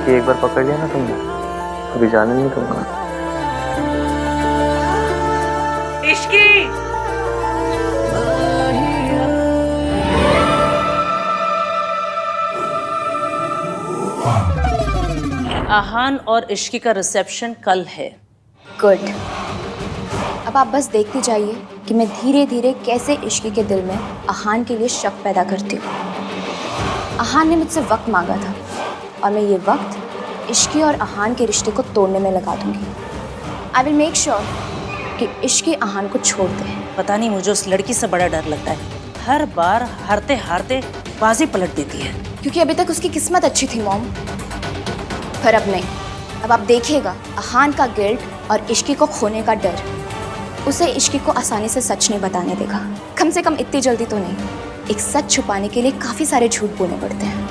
एक बार पकड़ लिया ना तुमने, अभी जाने नहीं दूंगा। इश्की आहान और इश्की का रिसेप्शन कल है। गुड। अब आप बस देखते जाइए कि मैं धीरे धीरे कैसे इश्की के दिल में आहान के लिए शक पैदा करती हूँ। आहान ने मुझसे वक्त मांगा था और मैं ये वक्त इश्की और आहान के रिश्ते को तोड़ने में लगा दूंगी। आई विल मेक श्योर कि इश्की आहान को छोड़ दे। पता नहीं मुझे उस लड़की से बड़ा डर लगता है, हर बार हारते हारते बाजी पलट देती है। क्योंकि अभी तक उसकी किस्मत अच्छी थी मॉम, पर अब नहीं। अब आप देखिएगा आहान का गिल्ट और इश्की को खोने का डर उसे इश्की को आसानी से सच नहीं बताने देगा। कम से कम इतनी जल्दी तो नहीं। एक सच छुपाने के लिए काफ़ी सारे झूठ बोलने पड़ते हैं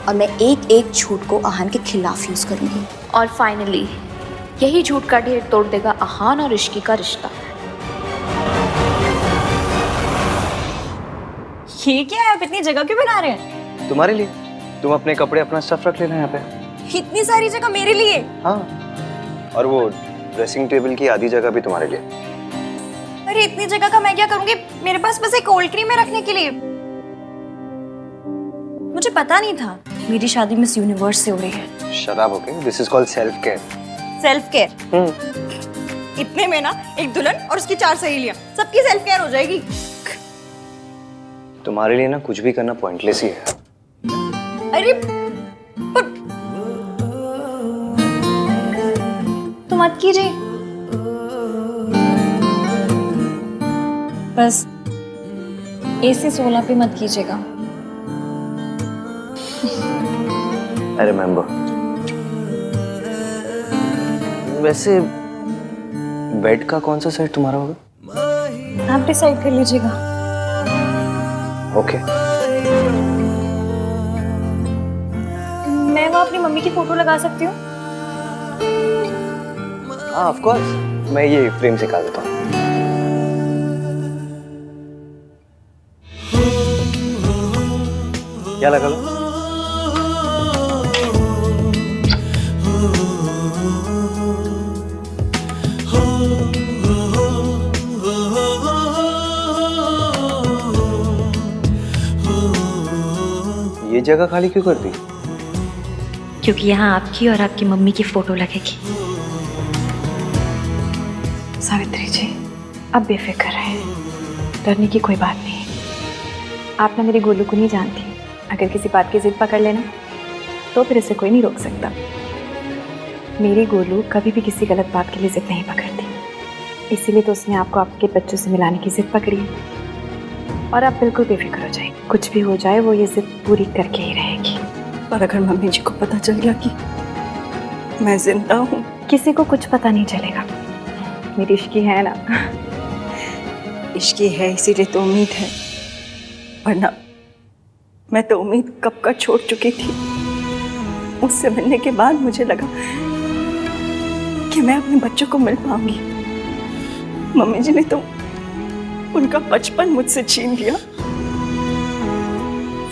और मैं एक एक झूठ को आहान के खिलाफ यूज़ करूँगी। और फाइनली यही झूठ का ढेर तोड़ देगा आहान और इश्की का रिश्ता। ये क्या है? आप इतनी जगह क्यों बना रहे हैं? तुम्हारे लिए। तुम अपने कपड़े अपना स्टफ रख लेना यहाँ पे। इतनी सारी जगह मेरे लिए? हाँ, और वो ड्रेसिंग टेबल की आधी जगह भी तुम्हारे लिए। अरे इतनी जगह का मैं क्या करूंगी? मेरे पास बस एक कोल्ड क्रीम है रखने के लिए। मुझे पता नहीं था मेरी शादी मिस यूनिवर्स से हो रही है। शराब हो गई। This is called self care. Self care? इतने में ना एक दुल्हन और उसकी 4 सहेलियां, सबकी सेल्फ केयर हो जाएगी। तुम्हारे लिए ना कुछ भी करना पॉइंटलेस ही है। अरे पर तो मत कीजिए, बस AC 16 पे मत कीजिएगा। I remember. वैसे बेड का कौन सा साइड तुम्हारा होगा? आप डिसाइड कर लीजिएगा। ओके। मैं वहाँ अपनी मम्मी की फोटो लगा सकती हूँ? हाँ ऑफ कोर्स, मैं ये फ्रेम से निकाल देता हूँ। क्या लगा लो? ये जगह खाली क्यों कर दी? क्योंकि यहाँ आपकी और आपकी मम्मी की फोटो लगेगी। सावित्री जी, अब बेफिक्र रहे, डरने की कोई बात नहीं। आप ना मेरी गोलू को नहीं जानती। अगर किसी बात की जिद पकड़ लेना तो फिर इसे कोई नहीं रोक सकता। मेरी गोलू कभी भी किसी गलत बात के लिए जिद नहीं पकड़ती, इसीलिए तो उसने आपको आपके बच्चों से मिलाने की जिद पकड़ी है। और आप बिल्कुल बेफिक्र हो जाए, कुछ भी हो जाए वो ये जिद पूरी करके ही रहेगी। पर अगर मम्मी जी को पता चल गया कि मैं जिंदा हूँ? किसी को कुछ पता नहीं चलेगा। मेरी इश्की है ना। इश्की है इसीलिए तो उम्मीद है, वरना मैं तो उम्मीद कब का छोड़ चुकी थी। उससे मिलने के बाद मुझे लगा कि मैं अपने बच्चों को मिल पाऊंगी। मम्मी जी ने तो उनका बचपन मुझसे छीन लिया।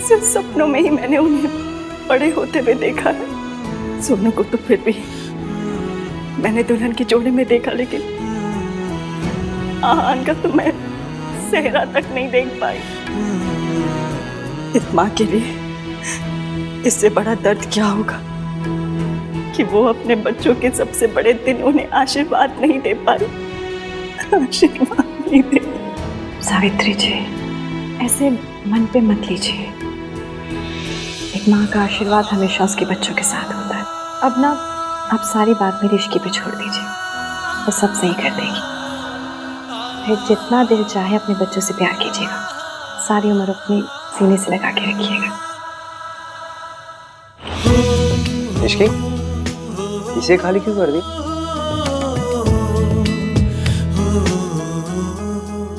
सिर्फ सपनों में ही मैंने उन्हें बड़े होते हुए देखा है। सोनू को तो फिर भी मैंने दुल्हन के जोड़े में देखा, लेकिन आहान का तो मैं सेहरा तक नहीं देख पाई। इस माँ के लिए इससे बड़ा दर्द क्या होगा कि वो अपने बच्चों के सबसे बड़े दिन उन्हें आशीर्वाद नहीं दे पाई। आशीर्वाद नहीं दे। सावित्री जी, ऐसे मन पे मत लीजिए। एक माँ का आशीर्वाद हमेशा उसके बच्चों के साथ होता है। अब ना आप सारी बात मेरी इश्की पे छोड़ दीजिए, वो सब सही कर देगी। फिर जितना दिल चाहे अपने बच्चों से प्यार कीजिएगा, सारी उम्र अपनी सीने से लगा के रखिएगा। इश्की, इसे खाली क्यों कर दी?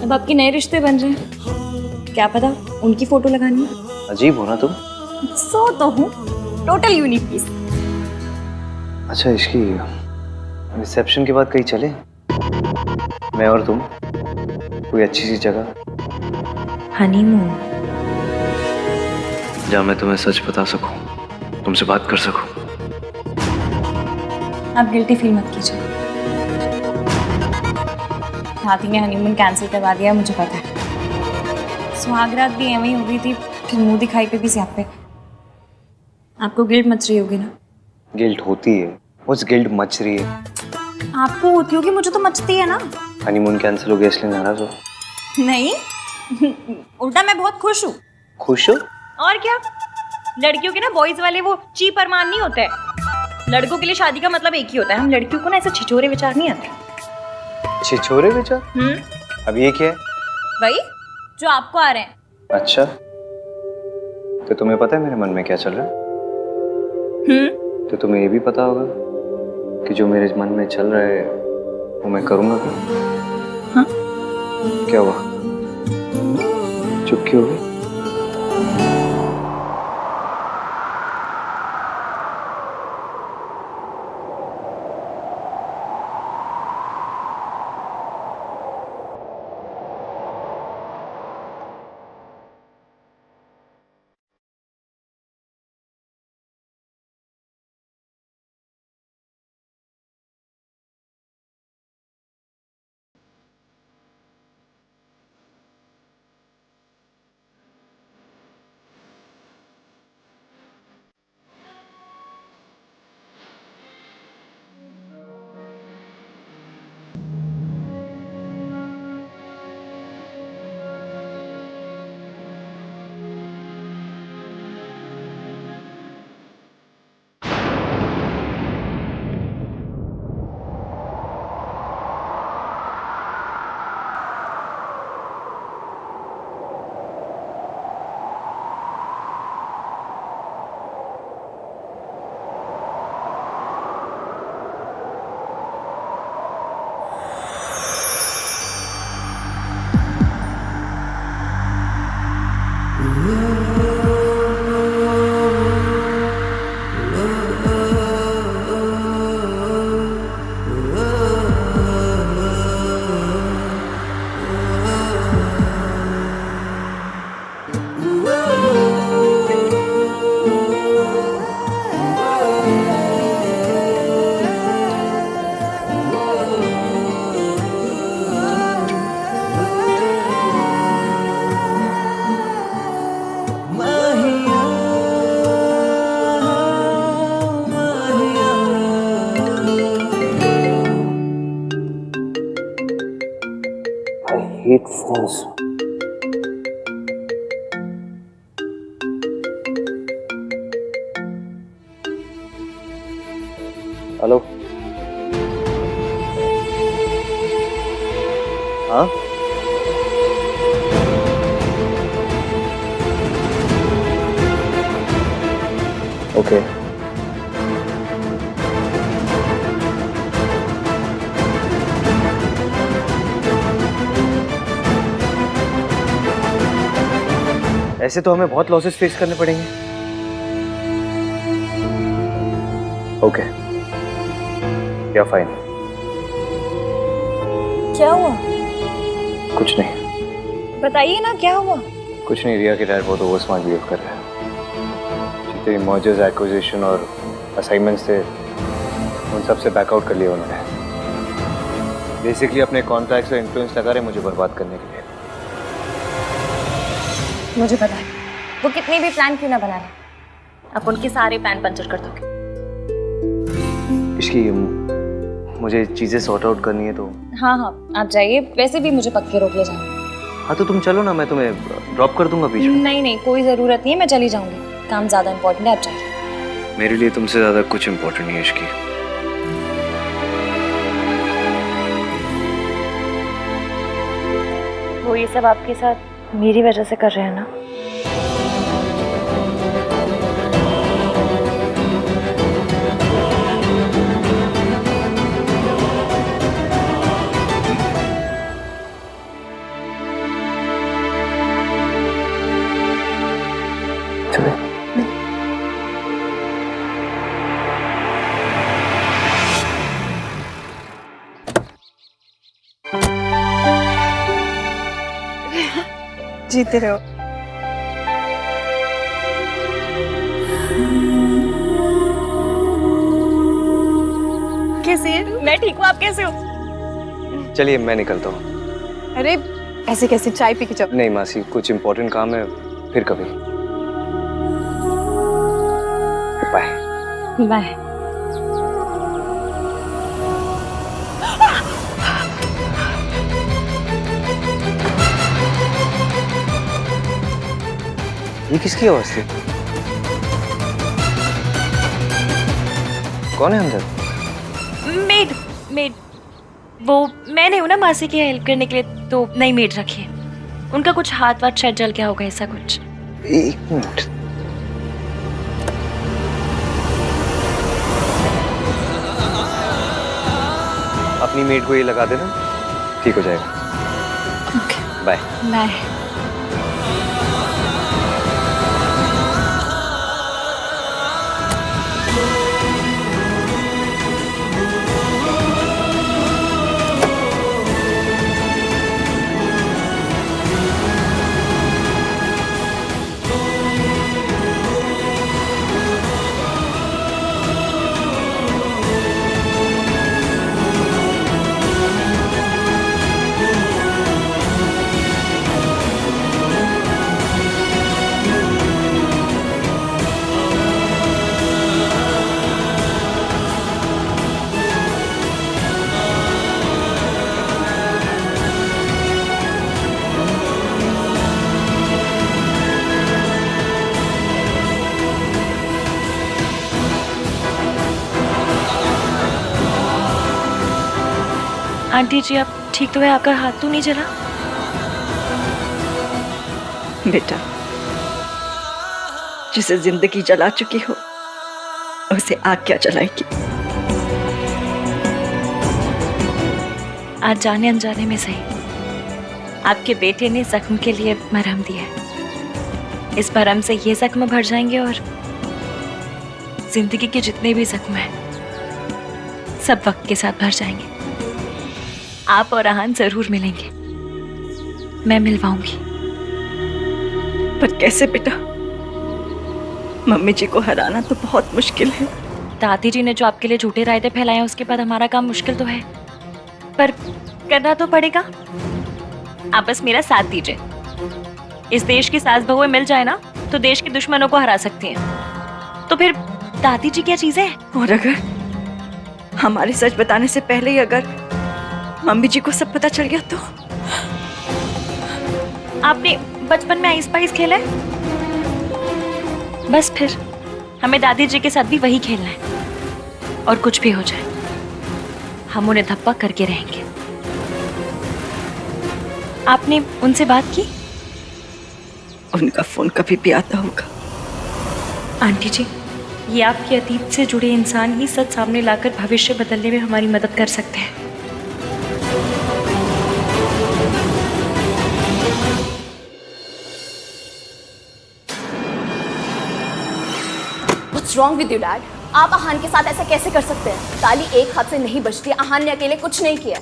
अब आपके नए रिश्ते बन रहे हैं, क्या पता उनकी फोटो लगानी है। अजीब हो ना तुम। सो तो हूँ, टोटल यूनिक पीस। अच्छा इश्की, रिसेप्शन के बाद कहीं चले? मैं और तुम कोई अच्छी सी जगह। हनीमून? जहाँ मैं तुम्हें सच बता सकूं। तुमसे बात कर सकूं। आप गिल्टी फील मत कीजिए। हाथी ने हनीमून कैंसिल करवा दिया, मुझे पता है। सुहागरात भी एवं ही हो गई थी, फिर मुंह दिखाई पे भी स्यापे। आपको गिल्ट मच रही होगी ना? गिल्ट होती है, उस गिल्ट मच रही है। आपको होती होगी, मुझे तो मचती है ना। हनीमून कैंसिल हो गया इसलिए नाराज हो? नहीं उल्टा मैं बहुत खुश हूँ। खुश हो? और क्या, लड़कियों के ना बॉयज वाले वो चीप अरमान नहीं होते हैं। लड़कों के लिए शादी का मतलब एक ही होता है। हम लड़कियों को ना ऐसे छिछोरे विचार नहीं आते। छिछोरे विचार? अब ये क्या है? वही जो आपको आ रहे हैं। अच्छा, तो तुम्हें पता है मेरे मन में क्या चल रहा है? तो तुम्हें ये भी पता होगा कि जो मेरे मन में चल रहा है वो मैं करूंगा क्या? हाँ? क्या हुआ, चुप क्यों हो गई? I hate phones. हेलो, हाँ? ओके। ऐसे तो हमें बहुत लॉसेस फेस करने पड़ेंगे। ओके, या फाइन। क्या हुआ? कुछ नहीं। बताइए ना, क्या हुआ? कुछ नहीं, रिया के डैड बहुत ओवर स्मार्ट बिहेव कर रहे हैं। जितने मर्जर्स, एक्विजिशन और असाइनमेंट्स थे उन सब से बैकआउट कर लिया उन्होंने। बेसिकली अपने कॉन्ट्रैक्ट्स और इन्फ्लुएंस लगा रहे मुझे बर्बाद करने के लिए। मुझे पता है वो कितनी भी प्लान क्यों ना बना ले, आप उनके सारे प्लान पंचर कर दोगे। इसकी मुझे चीजें सॉर्ट आउट करनी है तो। हाँ हाँ, आप जाइए। वैसे भी मुझे पक्के रोक ले जाना। हाँ तो तुम चलो ना, मैं तुम्हें ड्रॉप कर दूंगा बीच में। नहीं नहीं, कोई ज़रूरत नहीं है, मैं चली जाऊंगी। काम ज़्यादा इंपॉर्टेंट है, आप जाइए। मेरे लिए तुमसे ज्यादा कुछ इम्पोर्टेंट नहीं है इसकी। वो ये सब आपके साथ मेरी वजह से कर रहे हैं ना? जीते रहो। कैसी है? मैं ठीक हूँ, आप कैसे हो? चलिए मैं निकलता हूँ। अरे ऐसे कैसे, चाय पी के जाओ। नहीं मासी, कुछ इम्पोर्टेंट काम है, फिर कभी। बाय। बाय। ये किसकी आवाज थी? कौन है अंदर? मेड मेड वो मैंने हूं ना मासी की हेल्प करने के लिए, तो नई मेड रखी है। उनका कुछ हाथ वाथ शायद जल गया होगा, ऐसा कुछ। एक मिनट। अपनी मेड को ये लगा देना, ठीक हो जाएगा। Okay bye. Bye. Aunty ji आप ठीक तो है? आपका हाथ तो नहीं जला? बेटा, जिसे जिंदगी जला चुकी हो उसे आग क्या जलाएगी? आज जाने अनजाने में सही, आपके बेटे ने जख्म के लिए मरहम दिया है। इस मरहम से ये जख्म भर जाएंगे और जिंदगी के जितने भी जख्म हैं सब वक्त के साथ भर जाएंगे। आप और आहान जरूर मिलेंगे, मैं मिलवाऊंगी। पर कैसे बेटा? मम्मी जी को हराना तो बहुत मुश्किल है। दादी जी ने जो आपके लिए झूठे रायते फैलाए हैं, उसके बाद हमारा काम मुश्किल तो है, पर करना तो पड़ेगा। आप बस मेरा साथ दीजिए। इस देश की सास बहुएं मिल जाए ना तो देश के दुश्मनों को हरा सकती हैं। तो फिर दादी जी क्या चीजें हैं? और अगर हमारे सच बताने से पहले ही अगर मम्मी जी को सब पता चल गया तो? आपने बचपन में आइस पाइस खेला है? बस फिर हमें दादी जी के साथ भी वही खेलना है। और कुछ भी हो जाए हम उन्हें धप्पा करके रहेंगे। आपने उनसे बात की? उनका फोन कभी भी आता होगा। आंटी जी, ये आपके अतीत से जुड़े इंसान ही सच सामने लाकर भविष्य बदलने में हमारी मदद कर सकते हैं। What's wrong with you, Dad? आप आहान के साथ ऐसा कैसे कर सकते हैं? ताली एक हाथ से नहीं बजती। आहान ने अकेले कुछ नहीं किया।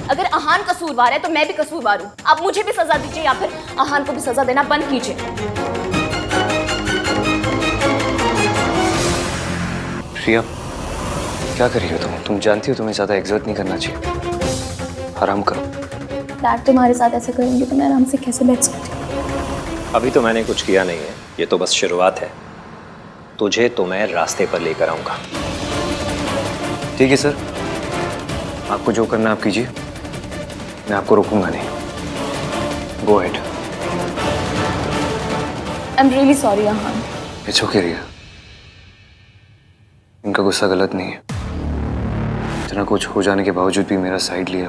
अगर आहान कसूरवार है तो मैं भी कसूरवार हूँ। आप मुझे भी सजा दीजिए या फिर आहान को भी सजा देना बंद कीजिए। प्रिया, क्या कर रही हो तुम? तुम जानती हो तुम्हें ज्यादा एग्जर्ट नहीं करना चाहिए। आराम करो। डैड तुम्हारे साथ ऐसे करेंगे तो मैं आराम से कैसे बैठ सकती हूँ? अभी तो मैंने कुछ किया नहीं है, ये तो बस शुरुआत है। तुझे तो मैं रास्ते पर लेकर आऊंगा। ठीक है सर, आपको जो करना आप कीजिए, मैं आपको रोकूंगा नहीं। Go ahead. I am really sorry Aahan. It's okay Riya, इनका गुस्सा गलत नहीं है। इतना कुछ हो जाने के बावजूद भी मेरा साइड लिया,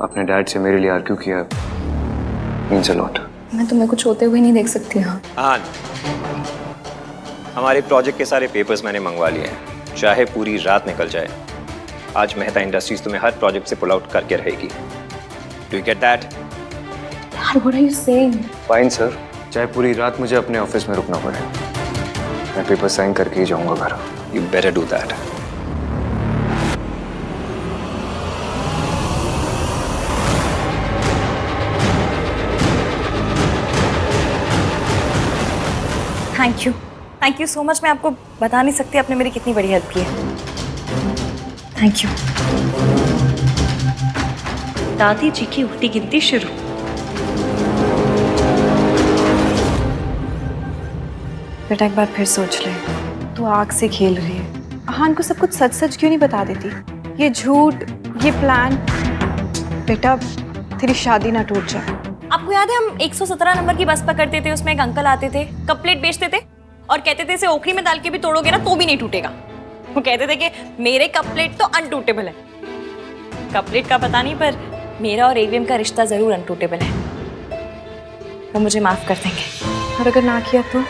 अपने डैड से मेरे लिए आर्ग्यू किया, मीन्स अ लॉट। मैं तुम्हें कुछ होते हुए नहीं देख सकती। हाँ, हमारे प्रोजेक्ट के सारे पेपर्स मैंने मंगवा लिए हैं, चाहे पूरी रात निकल जाए। आज मेहता इंडस्ट्रीज तुम्हें हर प्रोजेक्ट से पुल आउट करके रहेगी। Do you get that? Dad, what are you saying? Fine sir, चाहे पूरी रात मुझे अपने ऑफिस में रुकना पड़े, मैं पेपर साइन करके ही जाऊंगा घर। You better do that. Thank you so much. मैं आपको बता नहीं सकती आपने मेरी कितनी बड़ी हेल्प की है। Thank you. दादी जी की उल्टी गिनती शुरू। बेटा एक बार फिर सोच ले, तू आग से खेल रही है। अहान को सब कुछ सच सच क्यों नहीं बता देती? ये झूठ, ये प्लान। बेटा तेरी शादी ना टूट जाए। आपको याद है हम 117 नंबर की बस पकड़ते थे, उसमें एक अंकल आते थे, कप प्लेट बेचते थे और कहते थे इसे ओखली में डाल के भी तोड़ोगे ना तो भी नहीं टूटेगा। वो कहते थे कि मेरे कप प्लेट तो अनटूटेबल है। कप प्लेट का पता नहीं, पर मेरा और एवीएम का रिश्ता जरूर अनटूटेबल है। वो मुझे माफ कर देंगे। और अगर ना किया तो?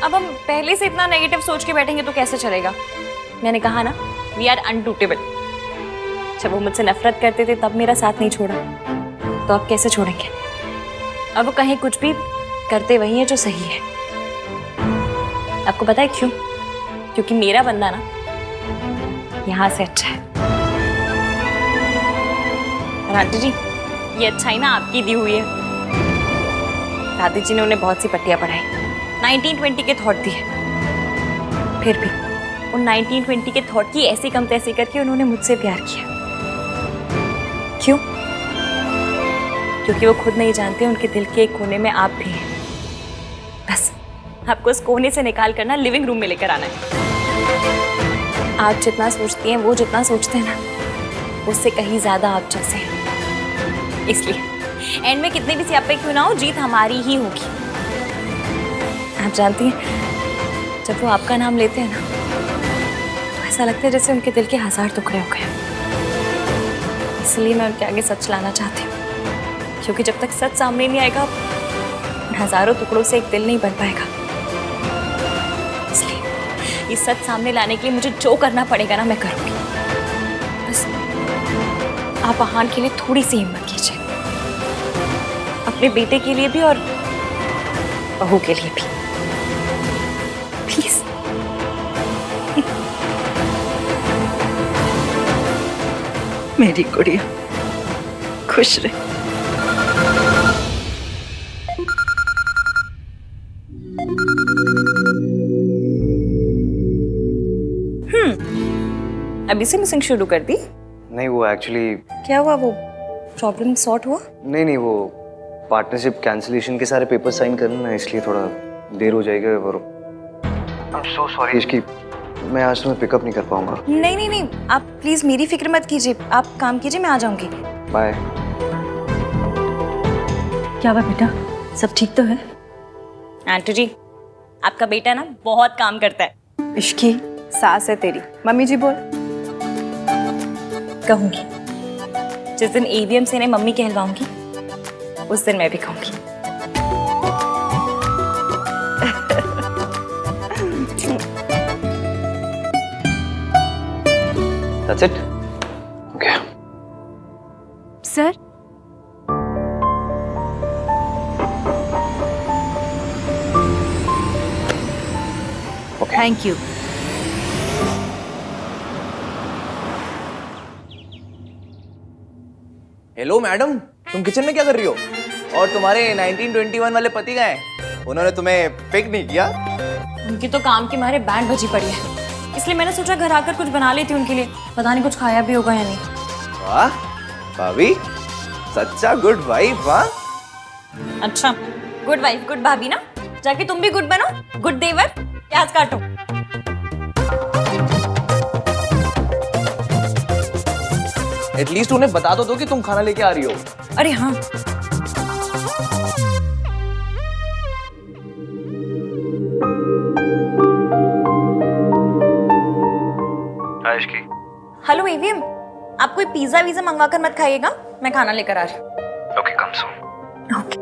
अब हम पहले से इतना नेगेटिव सोच के बैठेंगे तो कैसे चलेगा? मैंने कहा ना, वी आर अनटूटेबल। जब वो मुझसे नफरत करते थे तब मेरा साथ नहीं छोड़ा, तो अब कैसे छोड़ेंगे? अब वो कहीं कुछ भी करते वही है जो सही है। आपको पता है क्यों? क्योंकि मेरा बंदा ना यहाँ से अच्छा है। और आंटी जी, ये अच्छाई ना आपकी दी हुई है। दादी जी ने उन्हें बहुत सी पट्टियां पढ़ाई, 1920 के थॉट दिए। फिर भी उन 1920 के थॉट की ऐसी कम तैसी करके उन्होंने मुझसे प्यार किया। क्यों? क्योंकि वो खुद नहीं जानते उनके दिल के एक कोने में आप भी हैं। बस आपको उस कोने से निकाल कर ना लिविंग रूम में लेकर आना है। आप जितना सोचती हैं, वो जितना सोचते हैं ना, उससे कहीं ज्यादा आप जैसे हैं। इसलिए एंड में कितने भी सियापे क्यों ना हो, जीत हमारी ही होगी। आप जानती हैं, जब वो आपका नाम लेते हैं ना, तो ऐसा लगता है जैसे उनके दिल के 1000 टुकड़े हो गए। इसलिए मैं उनके आगे सच लाना चाहती हूँ, क्योंकि जब तक सच सामने नहीं आएगा, हजारों टुकड़ों से एक दिल नहीं बन पाएगा। इसलिए इस सच सामने लाने के लिए मुझे जो करना पड़ेगा ना, मैं करूँगी। बस आप अहान के लिए थोड़ी सी हिम्मत कीजिए, अपने बेटे के लिए भी और बहू के लिए भी। प्लीज। मेरी गुड़िया खुश रहे। अभी से मिसिंग शुरू कर दी? नहीं, वो एक्चुअली क्या हुआ? वो प्रॉब्लम सॉर्ट हुआ? नहीं, वो पार्टनरशिप कैंसिलेशन के सारे पेपर साइन करना है, इसलिए थोड़ा देर हो जाएगा। और आई एम सो सॉरी इसकी, मैं आज तुम्हें पिकअप नहीं कर पाऊंगा। नहीं, आप प्लीज मेरी फिक्र मत कीजिए। आप काम कीजिए, मैं आ जाऊंगी। बाय। क्या हुआ बेटा, सब ठीक तो है? आंटी जी, आपका बेटा ना बहुत काम करता है। इश्की सास है तेरी। मम्मी जी बोल। कहूंगी, जिस दिन एवीएम से इन्हें मम्मी कहलवाऊंगी, उस दिन मैं भी कहूंगी। That's it? Okay. Sir thank you. Hello madam, तुम किचन में क्या कर रही हो? और तुम्हारे 1921 वाले पति गए, उन्होंने तुम्हें पिक नहीं किया? उनकी तो काम के मारे बैंड बजी पड़ी है, इसलिए मैंने सोचा घर आकर कुछ बना लेती उनके लिए। पता नहीं कुछ खाया भी होगा या नहीं। वाह भाभी, सच्चा गुड वाइफ। वाह, अच्छा, गुड वाइफ गुड भाभी ना, जाके तुम भी गुड बनो। गुड देवर, प्याज काटो। एटलीस्ट उन्हें बता तो दो कि तुम खाना लेके आ रही हो। अरे हाँ, हेलो एवीएम, आप कोई पिज्जा वीजा मंगवा कर मत खाइएगा, मैं खाना लेकर आ रही हूँ। Okay, come soon. Okay.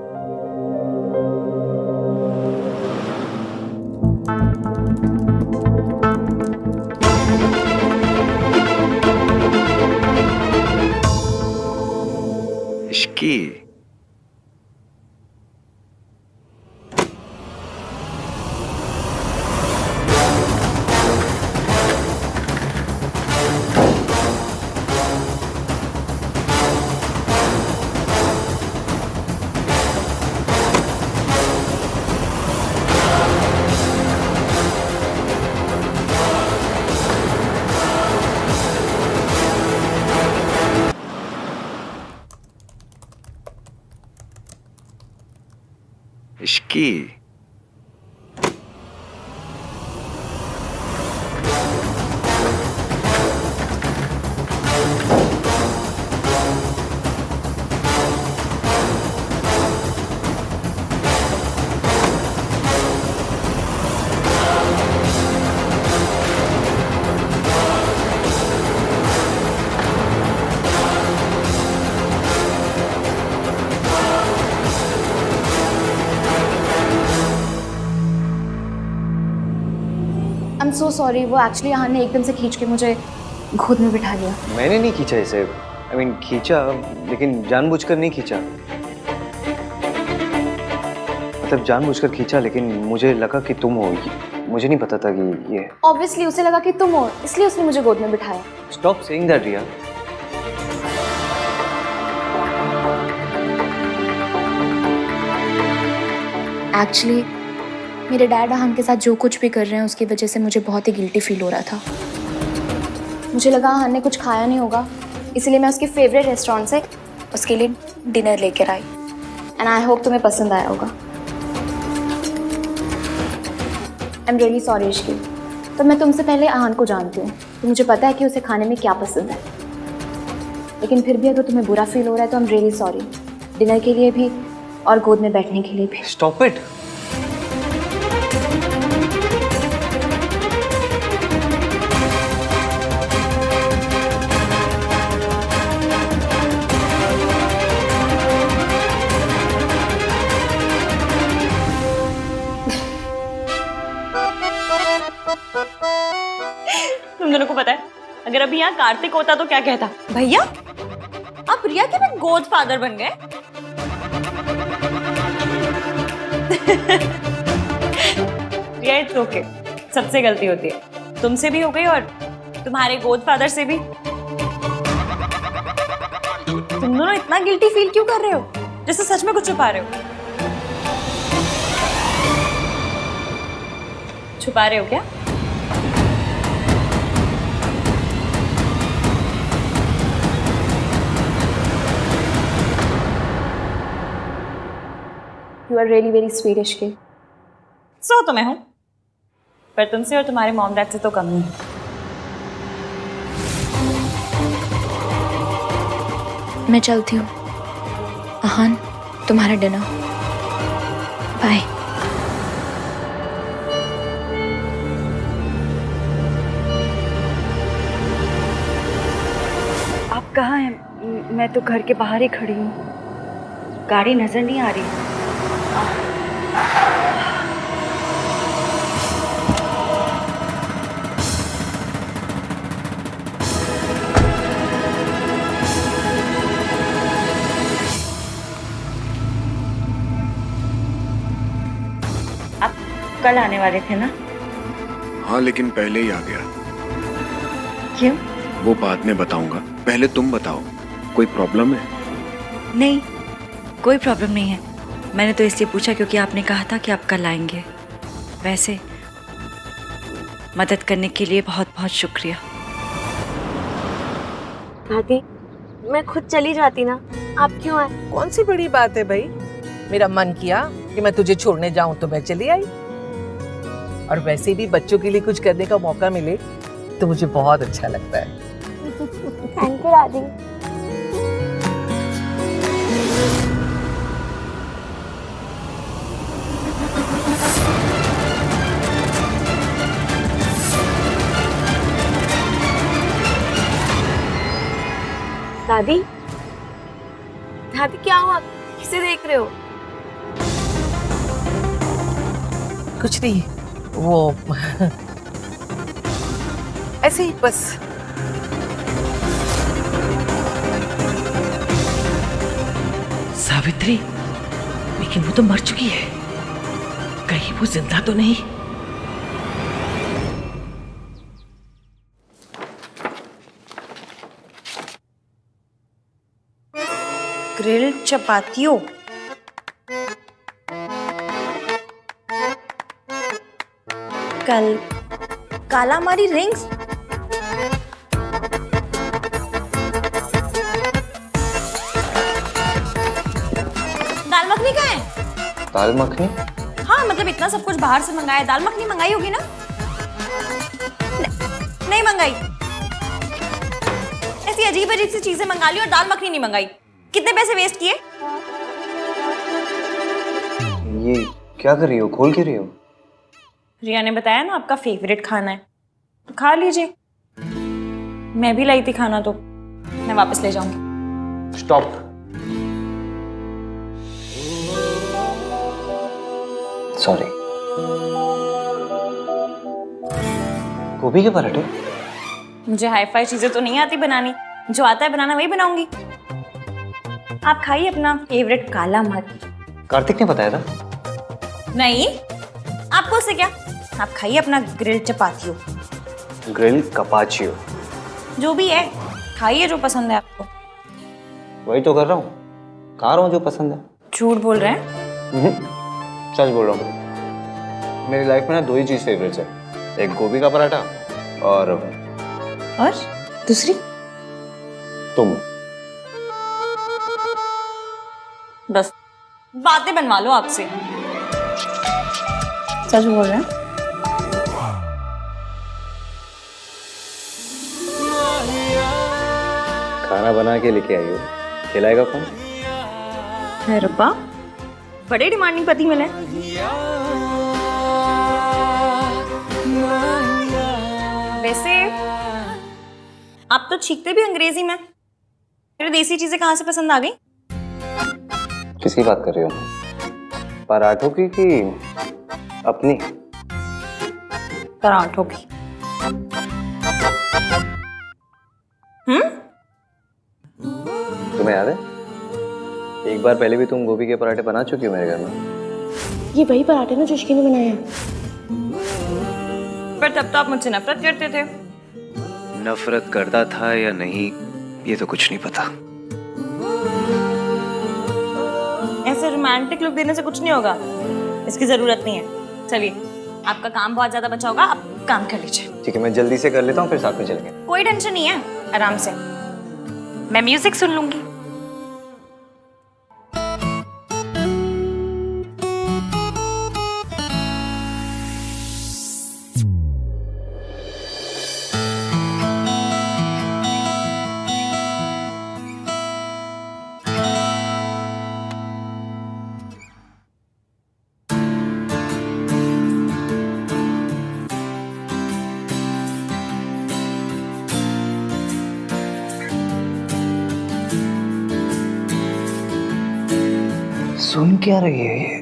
Ishki, की। आई एम सो सॉरी, वो एक्चुअली यहाँ ने एकदम से खींच के मुझे गोद में बिठा लिया। मैंने नहीं खींचा इसे, आई मीन खींचा, लेकिन जानबूझकर नहीं खींचा। मतलब जानबूझकर खींचा, लेकिन मुझे लगा कि तुम हो। मुझे नहीं पता था कि ये। ऑब्वियसली उसे लगा कि तुम हो, इसलिए उसने मुझे गोद में बिठाया। Stop saying that Riya. Actually मेरे डैड अहान के साथ जो कुछ भी कर रहे हैं उसकी वजह से मुझे बहुत ही गिल्टी फील हो रहा था। मुझे लगा अहान ने कुछ खाया नहीं होगा, इसलिए मैं उसके फेवरेट रेस्टोरेंट से उसके लिए डिनर लेकर आई। एंड आई होप तुम्हें पसंद आया होगा। आई एम रियली सॉरी इश्की, तो मैं तुमसे पहले अहान को जानती हूँ, तो मुझे पता है कि उसे खाने में क्या पसंद है। लेकिन फिर भी अगर तुम्हें बुरा फील हो रहा है तो आई एम रियली सॉरी, डिनर के लिए भी और गोद में बैठने के लिए भी। Stop it. तुम दोनों को पता है, अगर अभी यहाँ कार्तिक होता तो क्या कहता? भैया आप रिया के भी गोद फादर बन गए। रिया इट्स ओके, सबसे गलती होती है, तुमसे भी हो गई और तुम्हारे गोद फादर से भी। तुम दोनों इतना गिल्टी फील क्यों कर रहे हो, जैसे सच में कुछ छुपा रहे हो। छुपा रहे हो क्या? You are really very sweet Ishqi. सो तो मैं हूं, पर तुमसे और तुम्हारे मॉम डैड से तो कम नहीं। मैं चलती हूँ। अहान, तुम्हारा डिनर। बाय। आप कहाँ हैं? मैं तो घर के बाहर ही खड़ी हूँ, गाड़ी नजर नहीं आ रही। आप कल आने वाले थे ना? हाँ, लेकिन पहले ही आ गया। क्यों? वो बाद में बताऊंगा, पहले तुम बताओ, कोई प्रॉब्लम है? नहीं, कोई प्रॉब्लम नहीं है। मैंने तो इसलिए पूछा क्योंकि आपने कहा था कि आप कल आएंगे। वैसे मदद करने के लिए बहुत बहुत शुक्रिया। दादी, मैं खुद चली जाती ना, आप क्यों आए? कौन सी बड़ी बात है भाई, मेरा मन किया कि मैं तुझे छोड़ने जाऊं तो मैं चली आई। और वैसे भी बच्चों के लिए कुछ करने का मौका मिले तो मुझे बहुत अच्छा लगता है। थैंक यू दादी। दादी, दादी क्या हुआ? किसे देख रहे हो? कुछ नहीं, वो ऐसे ही बस। सावित्री, लेकिन वो तो मर चुकी है, कहीं वो जिंदा तो नहीं? ग्रिल्ड चपातियों, कालामारी रिंग्स, दाल मखनी कहाँ है? दाल मखनी? मतलब इतना सब कुछ बाहर से मंगाया, दाल मखनी मंगाई होगी ना? नहीं मंगाई। ऐसी अजीब अजीब सी चीजें मंगा ली और दाल मखनी नहीं मंगाई। कितने पैसे वेस्ट किए? ये क्या कर रही हो, खोल के रही हो? रिया ने बताया ना आपका फेवरेट खाना है, तो खा लीजिए। मैं भी लाई थी खाना, तो मैं वापस ले जाऊंगी। स्टॉप। सॉरी। गोभी के पराठे? मुझे हाई फाई चीजें तो नहीं आती बनानी, जो आता है बनाना वही बनाऊंगी। आप खाइए अपना फेवरेट काला मर्च। कार्तिक ने बताया था। नहीं, आपको उससे क्या? आप खाइए अपना ग्रिल चपातियो, ग्रिल कपाचियो, जो भी है खाइए, जो पसंद है आपको। वही तो कर रहा हूँ, खा रहा हूँ जो पसंद है। झूठ बोल रहे हैं? सच बोल रहा हूँ। मेरी लाइफ में ना 2 ही चीज फेवरेट्स है, एक गोभी का पराठा और दूसरी तुम। बस बातें बनवा लो आपसे। सच बोल रहे हैं? खाना बना के लेके आई हो, खिलाएगा कौन? है रब्बा, बड़े डिमांडिंग पति मिले। वैसे आप तो छींकते भी अंग्रेजी में, फिर देसी चीजें कहाँ से पसंद आ गई? किसकी बात कर रही हो? पराठों की कि अपनी? पराठों की। तुम्हें याद है एक बार पहले भी तुम गोभी के पराठे बना चुकी हो मेरे घर में? ये वही पराठे ना जो इश्की ने बनाए हैं। पर तब तो आप मुझसे नफरत करते थे। नफरत करता था या नहीं ये तो कुछ नहीं पता। ऐसे रोमांटिक लुक देने से कुछ नहीं होगा, इसकी जरूरत नहीं है। चलिए, आपका काम बहुत ज्यादा बचा होगा, आप काम कर लीजिए। ठीक है, मैं जल्दी से कर लेता हूँ, फिर साथ में चलेंगे। कोई टेंशन नहीं है, आराम से। मैं म्यूजिक सुन लूंगी। सुन क्या रही है ये?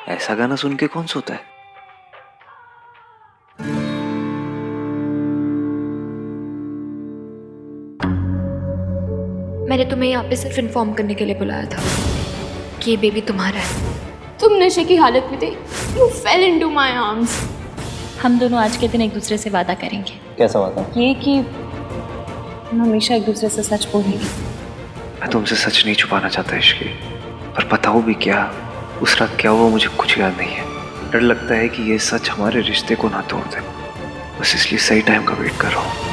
ऐसा गाना सुन के कौन सोता है? मैंने तुम्हें यहाँ पे सिर्फ इन्फॉर्म करने के लिए बुलाया था कि ये बेबी तुम्हारा है। तुम नशे की हालत में थे। You fail into my arms. हम दोनों आज के दिन एक दूसरे से वादा करेंगे। कैसा वादा? ये कि हम हमेशा एक दूसरे से सच बोलेंगे। मैं तुमसे सच नहीं छुपाना चाहता इश्की, पर बताऊं भी क्या, उस रात क्या हुआ मुझे कुछ याद नहीं है। डर लगता है कि ये सच हमारे रिश्ते को ना तोड़ दे, बस इसलिए सही टाइम का वेट कर रहा हूँ।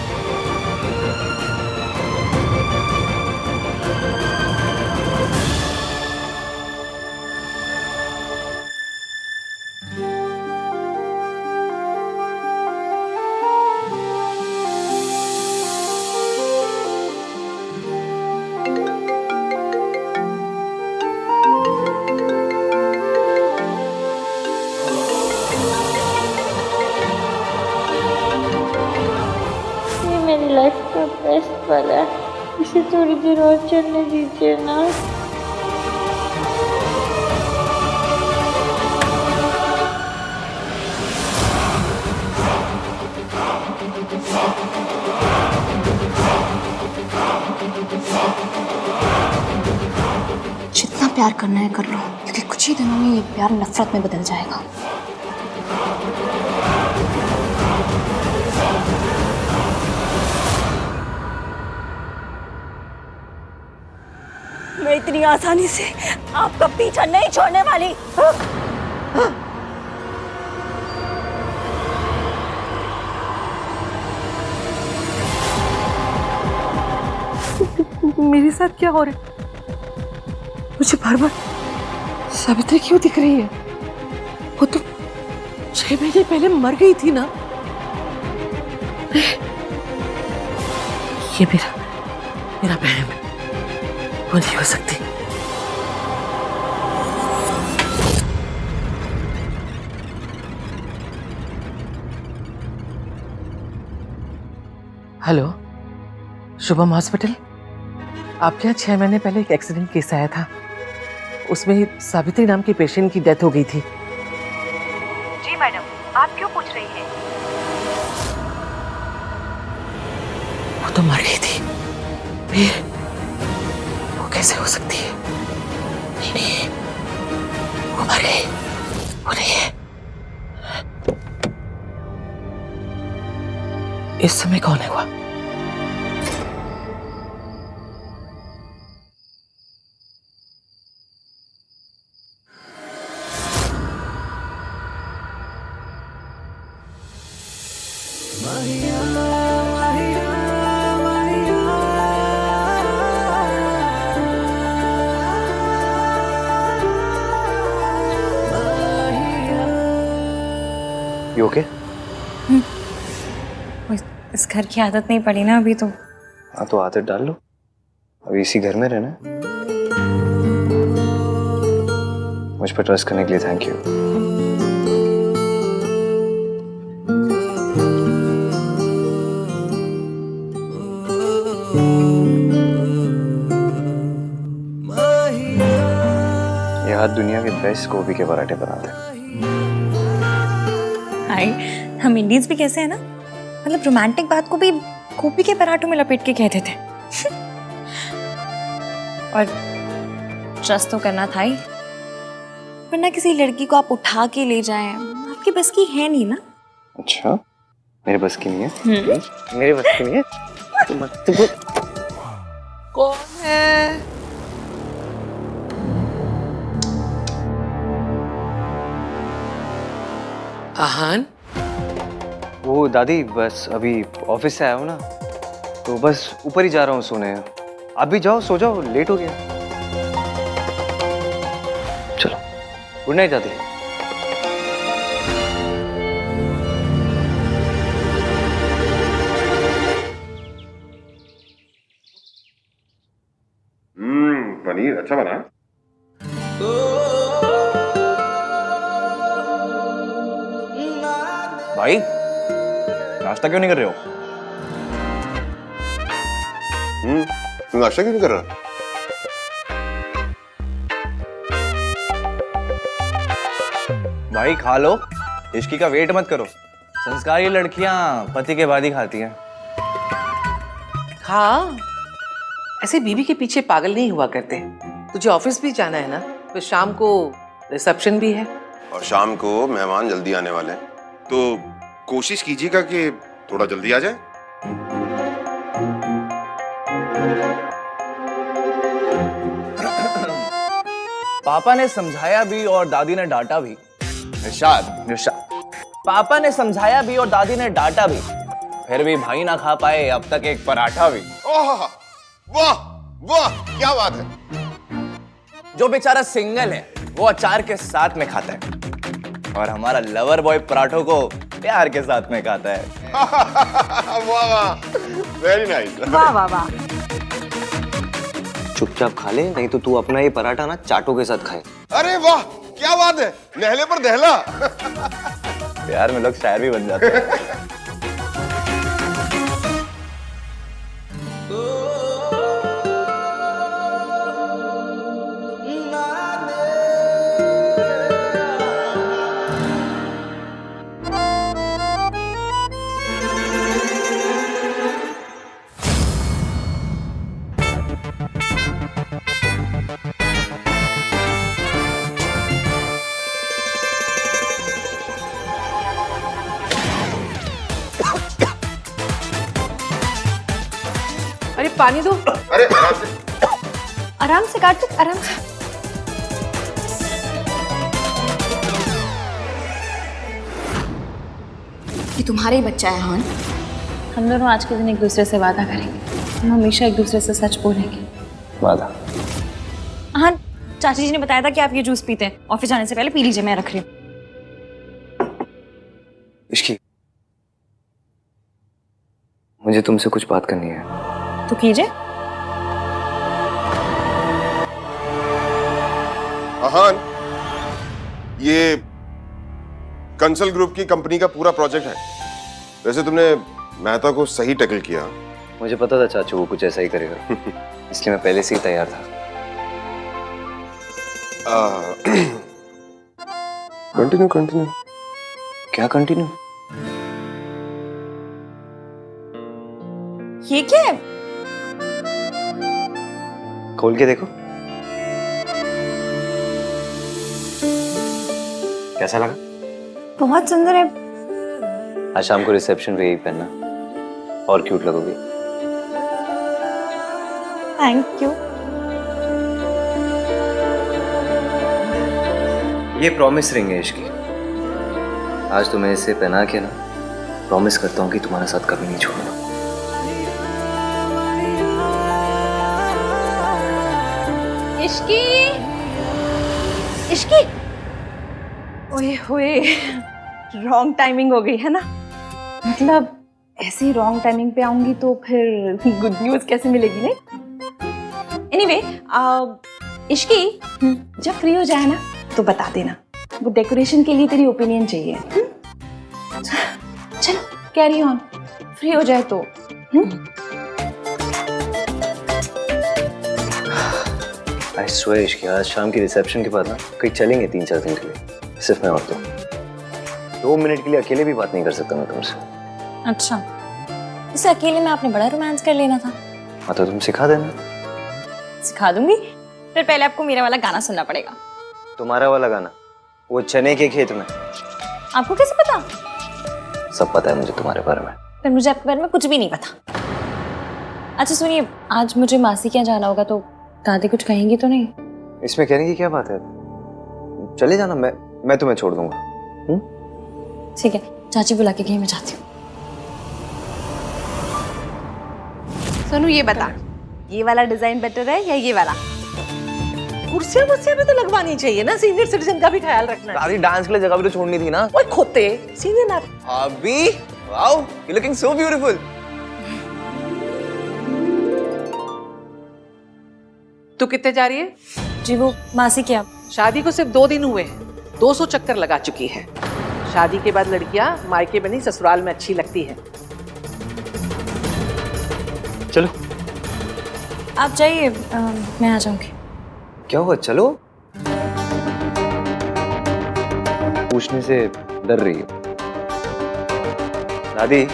मेरी लाइफ का बेस्ट पल है, इसे थोड़ी देर और चलने दीजिए ना। जितना प्यार करना है कर लो, क्योंकि कुछ ही दिनों में ये प्यार नफरत में बदल जाएगा। मैं इतनी आसानी से आपका पीछा नहीं छोड़ने वाली। मेरे साथ क्या हो रहा है? मुझे बार बार सावित्री क्यों दिख रही है? वो तो 6 महीने पहले मर गई थी ना। ये मेरा बहन है, वो नहीं हो सकती। Hello, Shubham hospital. आपके यहाँ 6 महीने पहले एक एक्सीडेंट केस आया था, उसमें सावित्री नाम के पेशेंट की डेथ हो गई थी। जी मैडम, आप क्यों पूछ रही हैं? वो तो मर गई थी। वो कैसे हो सकती है? नहीं, वो मर गई, वो नहीं है। इस समय कौन है वो? You okay? इस घर की आदत नहीं पड़ी ना अभी तो। हाँ तो आदत डाल लो, अभी इसी घर में रहना। मुझ पर ट्रस्ट करने के लिए थैंक यू। ये हाथ दुनिया के बेस्ट गोभी के पराठे बनाते हैं। हाय, हम इंडियंस भी कैसे है ना, मतलब रोमांटिक बात को भी गोभी के पराठों में लपेट के कहते थे। और ट्रस्ट तो करना था ही, वरना किसी लड़की को आप उठा के ले जाएं, आपकी बस की है नहीं ना। अच्छा, मेरे बस की नहीं है? मेरे बस की नहीं है? तुम कौन है? आहान? वो दादी, बस अभी ऑफिस से आया हूँ ना, तो बस ऊपर ही जा रहा हूँ सोने। आप भी जाओ, सो जाओ, लेट हो गया। चलो, गुड नाइट दादी। पनीर अच्छा बना। भाई, नाश्ता क्यों नहीं कर रहे हो? तू नाश्ता क्यों नहीं कर रहा? भाई खा लो, इश्की का वेट मत करो। संस्कारी लड़कियां पति के बाद ही खाती हैं। हाँ, ऐसे बीवी के पीछे पागल नहीं हुआ करते। तुझे ऑफिस भी जाना है ना, तो शाम को रिसेप्शन भी है। और शाम को मेहमान जल्दी आने वाले हैं, तो कोशिश कीजिएगा कि थोड़ा जल्दी आ जाए। पापा ने समझाया भी और दादी ने डांटा भी। निशाद, पापा ने समझाया भी और दादी ने डांटा भी, फिर भी भाई ना खा पाए अब तक एक पराठा भी। ओह, वाह वाह, क्या बात है। जो बेचारा सिंगल है वो अचार के साथ में खाता है, और हमारा लवर बॉय पराठों को प्यार के साथ में खाता है। वाह वाह, वेरी नाइस। वाह वाह वाह। चुपचाप खा ले, नहीं तो तू अपना ये पराठा ना चाटों के साथ खाए। अरे वाह, क्या बात है, नहले पर दहला। प्यार में लोग शायर भी बन जाते हैं। अरे पानी दो। अरे आराम से काट दो, आराम से। ये तुम्हारा ही बच्चा है हान। हम दोनों आज के दिन एक दूसरे से वादा करेंगे, हम हमेशा एक दूसरे से सच बोलेंगे। वादा। हाँ, चाची जी ने बताया था कि आप ये जूस पीते हैं। ऑफिस जाने से पहले पी लीजिए, मैं रख रही हूँ। इश्की, मुझे तुमसे कुछ बात करनी है। तो कीजिए। आहान, ये कंसल ग्रुप की कंपनी का पूरा प्रोजेक्ट है। वैसे तुमने मेहता को सही टैकल किया। मुझे पता था चाचू वो कुछ ऐसा ही करेगा, इसलिए मैं पहले से ही तैयार था। Continue continue. क्या कंटिन्यू? ये क्या है? खोल के देखो। कैसा लगा? बहुत सुंदर है। आज शाम को रिसेप्शन पे यही पहनना, और क्यूट लगोगी। Thank you. ये प्रॉमिस रिंग है इश्की। आज तुम्हें इसे पहना के ना प्रॉमिस करता हूँ कि तुम्हारा साथ कभी नहीं छोड़ूंगा। इश्की, इश्की, ओए होए, रॉन्ग टाइमिंग हो गई है ना। मतलब ऐसी रॉन्ग टाइमिंग पे आऊंगी तो फिर गुड न्यूज कैसे मिलेगी नहीं? एनीवे, इश्की, जब फ्री हो जाए ना तो बता देना। वो डेकोरेशन के लिए तेरी ओपिनियन चाहिए। चलो कैरी ऑन, फ्री हो जाए तो। आई स्वेयर इश्की, आज शाम की रिसेप्शन के बाद ना कहीं चलेंगे 3-4 दिन के लिए, सिर्फ मैं और तुम। 2 मिनट के लिए अकेले भी बात नहीं कर सकता मैं तुमसे। अच्छा, इसे अकेले में आपने बड़ा रोमांस कर लेना था। हाँ तो तुम सिखा देना। सिखा दूंगी, फिर पहले आपको मेरा वाला गाना सुनना पड़ेगा। तुम्हारा वाला गाना? वो चने के खेत में? आपको कैसे पता? सब पता है मुझे तुम्हारे बारे में। फिर मुझे आपके बारे में कुछ भी नहीं पता। अच्छा सुनिए, आज मुझे मासी के यहाँ जाना होगा तो दादी कुछ कहेंगी तो नहीं? इसमें कहने की क्या बात है, चले जाना, मैं तुम्हें छोड़ दूंगा। ठीक है, चाची बुला के गई, मैं जाती हूँ। सोनू ये बता, ये वाला डिजाइन बेटर है या ये वाला? कुर्सियां भी तो लगवानी चाहिए ना, सीनियर सिटीजन का भी ख्याल रखना है। दादी डांस के लिए जगह भी तो छोड़नी थी ना। ओए खोते, सीनियर ना। अभी wow, you looking so beautiful. तू कितने जा रही है? जी वो मासी के यहाँ। शादी को सिर्फ 2 दिन हुए हैं, 200 चक्कर लगा चुकी है। शादी के बाद लड़कियां मायके में नहीं ससुराल में अच्छी लगती है। चलो आप जाइए, मैं आ जाऊंगी। क्या हुआ, चलो। पूछने से डर रही है दादी।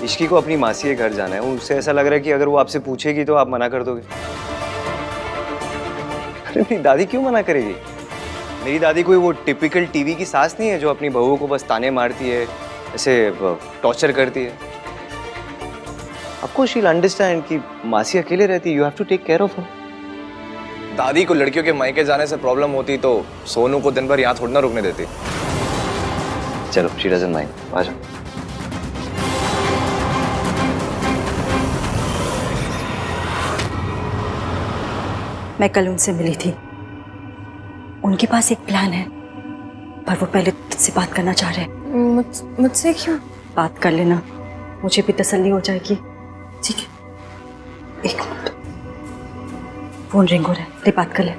इश्की को अपनी मासी के घर जाना है, उससे ऐसा लग रहा है कि अगर वो आपसे पूछेगी तो आप मना कर दोगे। अरे मेरी दादी क्यों मना करेगी? मेरी दादी कोई वो टिपिकल टीवी की सास नहीं है जो अपनी बहू को बस ताने मारती है, ऐसे टॉर्चर करती है। आपको शी विल अंडरस्टैंड कि मासी अकेले रहती है, you have to take care of her. दादी को लड़कियों के मायके जाने से प्रॉब्लम होती तो सोनू को दिन भर यहाँ थोड़ा ना रुकने देती। चलो, शी डजंट माइंड, आ जाओ। मैं कल उनसे मिली थी, उनके पास एक प्लान है, पर वो पहले तुझसे बात करना चाह रहे हैं। मुझसे क्यों? बात कर लेना, मुझे भी तसल्ली हो जाएगी। ठीक है, एक मिनट, फोन रिंग हो रहा है, ले बात कर ले।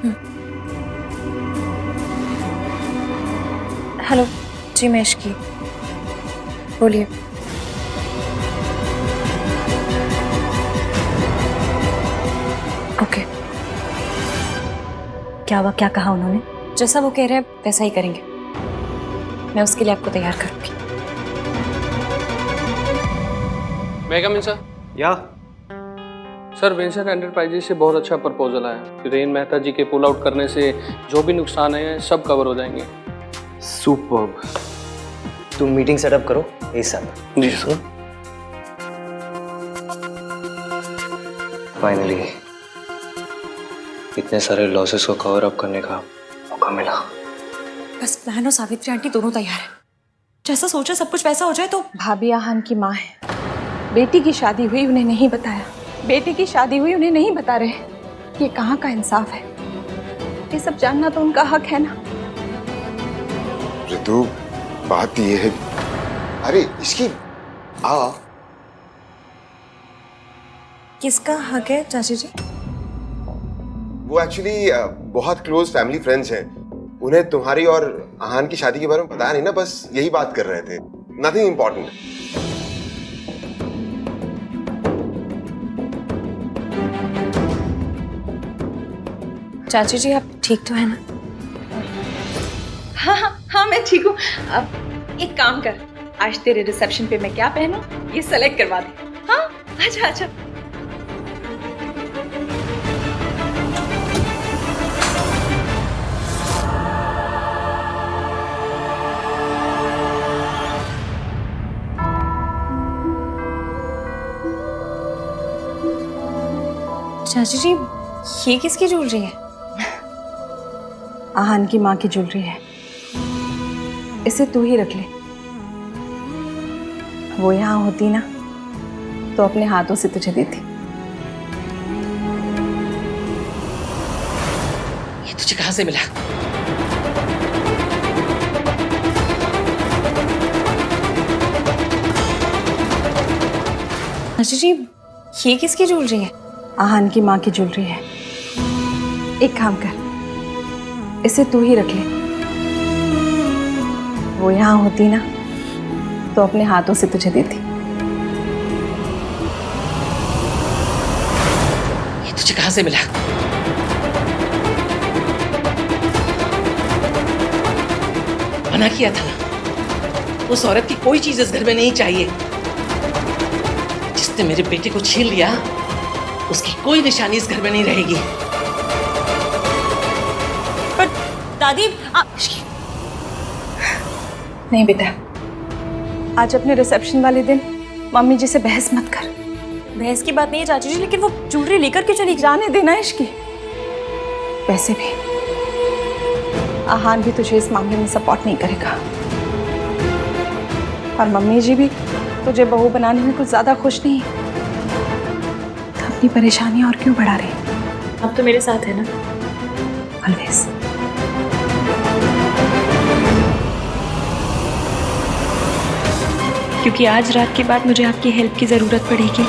हेलो जी, मैं इश्की, बोलिए। ओके, क्या हुआ, क्या कहा उन्होंने? जैसा वो कह रहे हैं वैसा ही करेंगे। मैं उसके लिए आपको तैयार करूंगी। मैं कम इन सर? या सर, वेंचर एंटरप्राइजेज से बहुत अच्छा प्रपोजल आया। रेन मेहता जी के पुल आउट करने से जो भी नुकसान है सब कवर हो जाएंगे। सुपर्ब। तुम मीटिंग सेटअप करो ASAP। जी सर। फाइनली इतने सारे लॉसेस को कवर अप करने का मौका मिला। बस बहन और सावित्री आंटी दोनों तैयार है। जैसा सोचा सब कुछ वैसा हो जाए तो। भाभी आहान की माँ है, बेटी की शादी हुई उन्हें नहीं बताया, बेटी की शादी हुई उन्हें नहीं बता रहे। ये कहाँ का इंसाफ है? ये सब जानना तो उनका हक है ना। ऋतु, बात ये है, अरे इसकी आ किसका हक है चाची जी? वो एक्चुअली बहुत क्लोज फैमिली फ्रेंड्स हैं। उन्हें तुम्हारी और आहान की शादी के बारे में पता नहीं ना, बस यही बात कर रहे थे। Nothing important. चाची जी आप ठीक तो है ना? हाँ मैं ठीक हूँ। अब एक काम कर, आज तेरे रिसेप्शन पे मैं क्या पहनूं ये सेलेक्ट करवा दे। हाँ आजा आजा। चाची जी ये किसकी ज्वेलरी है? आहान की माँ की ज्वेलरी है, इसे तू ही रख ले। वो यहाँ होती ना तो अपने हाथों से तुझे देती। ये तुझे कहाँ से मिला? चाची जी ये किसकी ज्वेलरी है? आहान की माँ की ज्वेलरी है। एक काम कर, इसे तू ही रख ले। वो यहाँ होती ना तो अपने हाथों से तुझे देती। ये तुझे कहाँ से मिला? मना किया था ना, उस औरत की कोई चीज इस घर में नहीं चाहिए। जिसने मेरे बेटे को छीन लिया उसकी कोई निशानी इस घर में नहीं रहेगी। पर दादी आप... नहीं बेटा, आज अपने रिसेप्शन वाले दिन मम्मी जी से बहस मत कर। बहस की बात नहीं है चाची जी, लेकिन वो ज्वेलरी लेकर क्यों चली? जाने देना इसकी। वैसे भी आहान भी तुझे इस मामले में सपोर्ट नहीं करेगा, और मम्मी जी भी तुझे बहू बनाने में कुछ ज्यादा खुश नहीं है। तो अपनी परेशानी और क्यों बढ़ा रही? अब तो मेरे साथ है ना ऑलवेज। क्योंकि आज रात के बाद मुझे आपकी हेल्प की जरूरत पड़ेगी।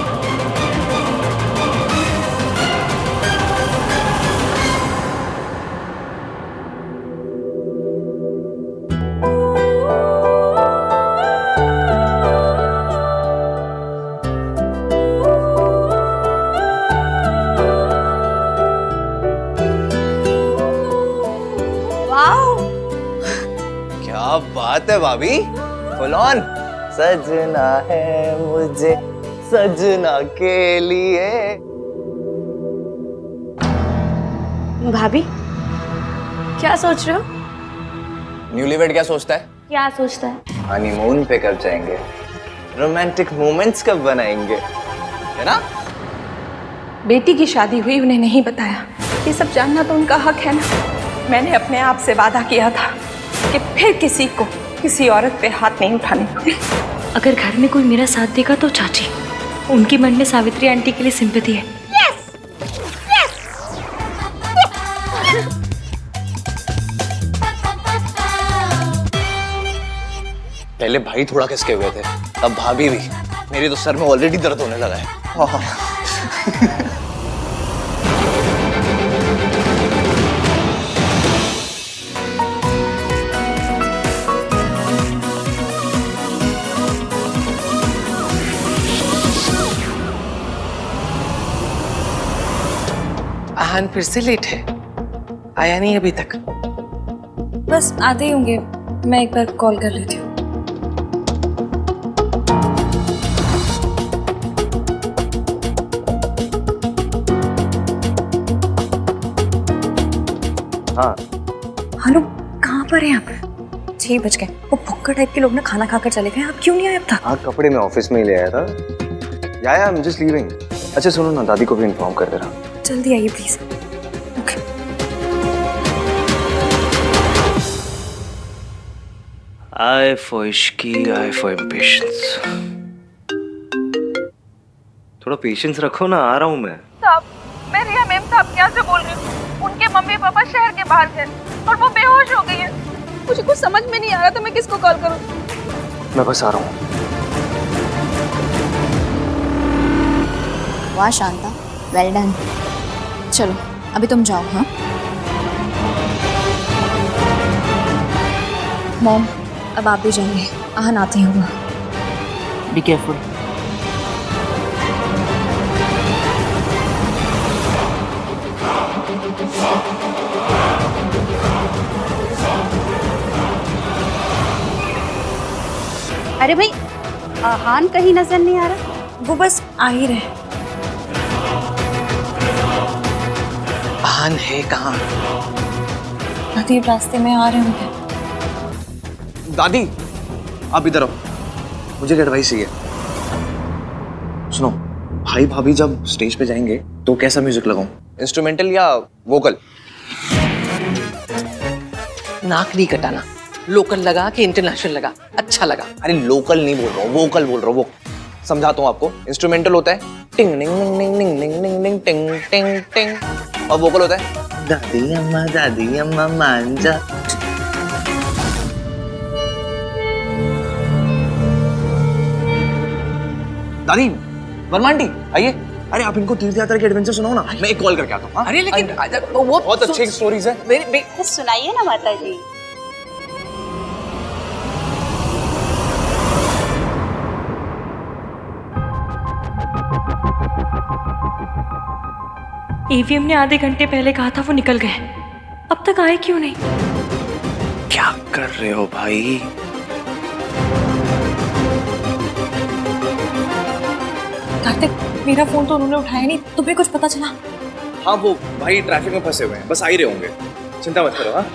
क्या बात है भाभी, फुल ऑन। सजना है मुझे सजना के लिए। भाभी क्या सोच रहे हो? न्यूलीवेड क्या सोचता है? क्या सोचता है? हनीमून पे कब जाएंगे, रोमांटिक मोमेंट्स कब बनाएंगे, है ना? बेटी की शादी हुई, उन्हें नहीं बताया। ये सब जानना तो उनका हक है ना। मैंने अपने आप से वादा किया था कि फिर किसी को किसी औरत पे हाथ नहीं उठाने का। अगर घर में कोई मेरा साथ देगा तो चाची, उनके मन में सावित्री आंटी के लिए सिंपैथी है। पहले भाई थोड़ा खिसके हुए थे, अब भाभी भी। मेरे तो सर में ऑलरेडी दर्द होने लगा है। आहान फिर से लेट है, आया नहीं अभी तक। बस आते ही होंगे, मैं एक बार कॉल कर लेती हूँ। हाँ हेलो, कहाँ पर हैं आप? 6 बज गए। वो भुक्कड़ टाइप के लोग ना खाना खाकर चले गए, आप क्यों नहीं आए अब तक? हाँ, कपड़े मैं ऑफिस में ही ले आया था। या आई एम जस्ट लीविंग। अच्छा सुनो ना, दादी को भी इन्फॉर्म कर दे रहा। जल्दी आइए please. Okay. I for Ishki, I for impatience. थोड़ा पेशेंस रखो ना, आ रहा हूं मैं। मेरी मेमता आप क्या से बोल रहे हो? उनके मम्मी पापा शहर के बाहर थे और वो बेहोश हो गई है। मुझे कुछ समझ में नहीं आ रहा था मैं किसको कॉल करूं। मैं बस आ रहा हूँ। वाह शांता, वेल डन। चलो अभी तुम जाओ। हाँ मॉम, अब आप भी जाइए, आहन आते होगा। Be careful. अरे भाई, आहान कहीं नजर नहीं आ रहा। वो बस आ ही रहे। आहान है कहाँ? दादी रास्ते में आ रहे होंगे। दादी आप इधर आओ, मुझे एक एडवाइस चाहिए। सुनो, भाई भाभी जब स्टेज पे जाएंगे तो कैसा म्यूजिक लगाऊं? इंस्ट्रूमेंटल या वोकल? नाक नहीं कटाना, लोकल लगा कि इंटरनेशनल लगा? अच्छा लगा। अरे लोकल नहीं बोल रहा हूँ, वोकल बोल रहा हूँ। वो समझाता हूँ आपको। इंस्ट्रूमेंटल होता है टिंग निंग निंग निंग निंग निंग निंग निंग टिंग टिंग टिंग, और वोकल होता है दादी अम्मा मांझा। दादी, वर्मा आंटी आइए। अरे आप इनको तीर्थ यात्रा के एडवेंचर सुनाओ ना, मैं एक कॉल करके आता हूँ। अरे लेकिन वो बहुत अच्छी स्टोरीज है। कुछ सुनाइए ना माता जी। ईवीएम ने आधे घंटे पहले कहा था वो निकल गए, अब तक आए क्यों नहीं? क्या कर रहे हो भाई? कार्तिक, मेरा फोन तो उन्होंने उठाया नहीं, तुम्हें कुछ पता चला? हाँ वो भाई ट्रैफिक में फंसे हुए हैं, बस आ ही रहे होंगे, चिंता मत करो। हाँ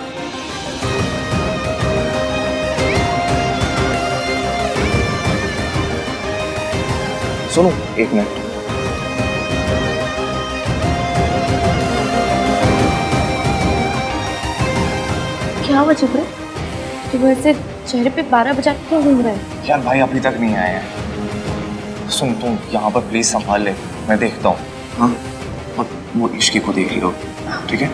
सुनो एक मिनट। क्या हुआ चुप रहे? सुबह से चेहरे पे 12 बजा क्यों घूम रहे हैं? यार भाई अभी तक नहीं आए हैं। सुन तुम यहाँ पर प्लीज संभाल ले, मैं देखता हूँ। हाँ और वो इश्की को देख लो, ठीक है?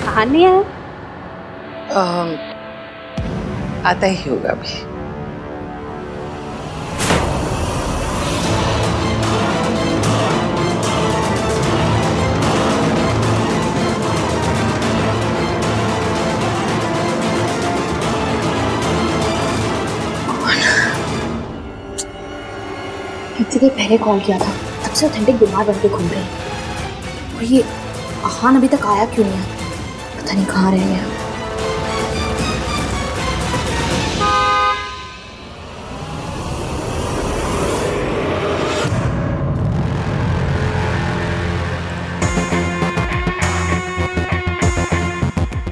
आहान नहीं आया? आता ही होगा अभी। इतनी देर पहले कॉल किया था, तब से ऑथेंटिक बीमार बन के घूम रहे हैं। और ये आहान अभी तक आया क्यों नहीं है? पता नहीं कहाँ रह गया।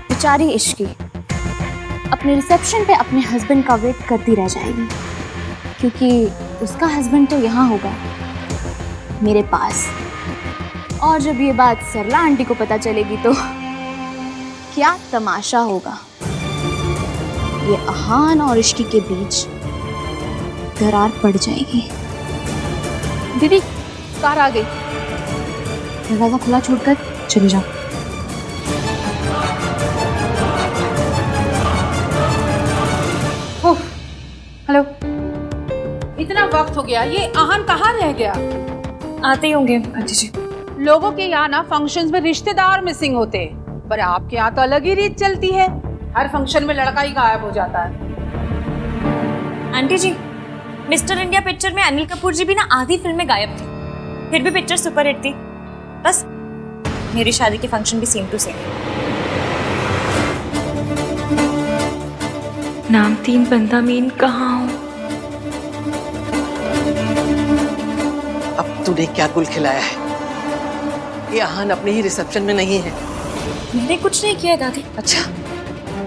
बेचारी इश्की अपने रिसेप्शन पे अपने हस्बैंड का वेट करती रह जाएगी, क्योंकि उसका हस्बैंड तो यहाँ होगा मेरे पास। और जब ये बात सरला आंटी को पता चलेगी तो क्या तमाशा होगा। ये आहान और इश्की के बीच दरार पड़ जाएगी। दीदी कार आ गई, दरवाजा खुला छोड़कर चली जाओ। हेलो, इतना वक्त हो गया, ये आहान कहाँ रह गया? आते ही होंगे आंटी जी। लोगों के यहाँ ना फंक्शंस में रिश्तेदार मिसिंग होते हैं, पर आपके यहाँ तो अलग ही रीत चलती है। हर फंक्शन में लड़का ही गायब हो जाता है। आंटी जी, मिस्टर इंडिया पिक्चर में अनिल कपूर जी भी ना आधी फिल्म में गायब थे, फिर भी पिक्चर सुपरहिट थी। बस मेरी शादी के फंक्शन भी सेम टू सेम। नाम 3 बंदा मीन कहाँ हो? अब तूने क्या गुल खिलाया है? ये आहान अपने ही रिसेप्शन में नहीं है। मैंने कुछ नहीं किया दादी। अच्छा,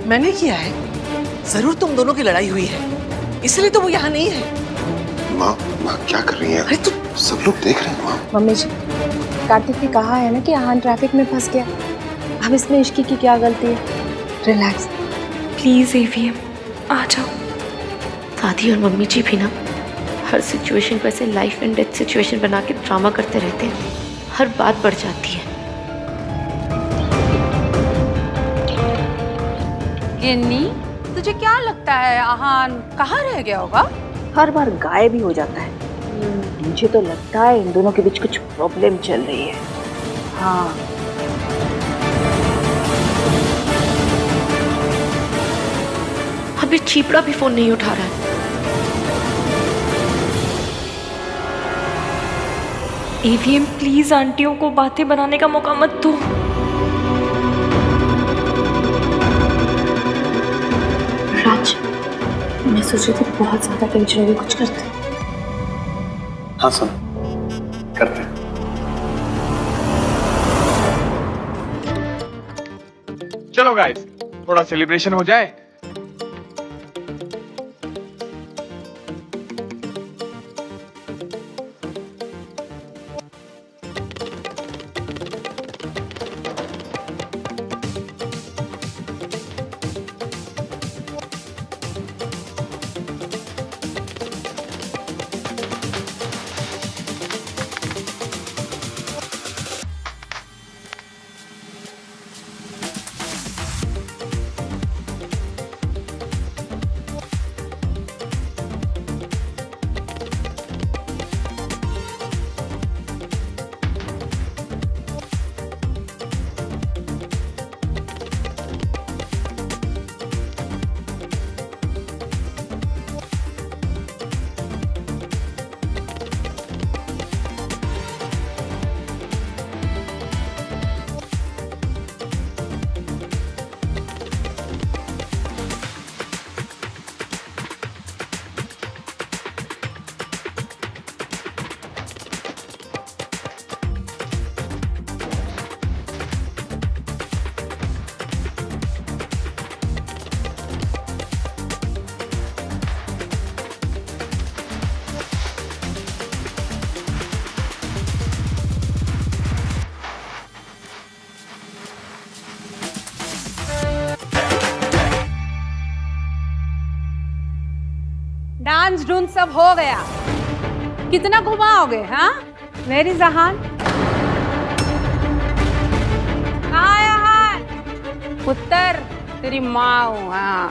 मैंने किया है? जरूर तुम दोनों की लड़ाई हुई है, इसलिए तो वो यहाँ नहीं है। माँ माँ क्या कर रही है? सब लोग देख रहे हैं माँ। मम्मी जी, कार्तिक ने कहा है ना कि आहान ट्रैफिक में फंस गया। अब इसमें इश्की की क्या गलती है? रिलैक्स। प्लीज एवीएम आ जाओ। दादी और मम्मी जी भी ना हर सिचुएशन को ऐसे लाइफ एंड डेथ सिचुएशन बना के ड्रामा करते रहते हैं। हर बात बढ़ जाती है। गिन्नी, तुझे क्या लगता है आहान कहाँ रह गया होगा? हर बार गायब ही हो जाता है। मुझे तो लगता है इन दोनों के बीच कुछ प्रॉब्लम चल रही है। हाँ, अभी चीपड़ा भी फोन नहीं उठा रहा है। एवीएम प्लीज आंटियों को बातें बनाने का मौका मत दो। राज, मैं सोच रही थी बहुत ज्यादा टेंशन होगी, कुछ करते। हाँ सुन, करते हैं। चलो गाइस, थोड़ा सेलिब्रेशन हो जाए। डांस ढूंढ सब हो गया। कितना घुमाओगे? हाँ मेरी जहान, कहाँ है आहान? पुत्र, तेरी माँ हूँ। हाँ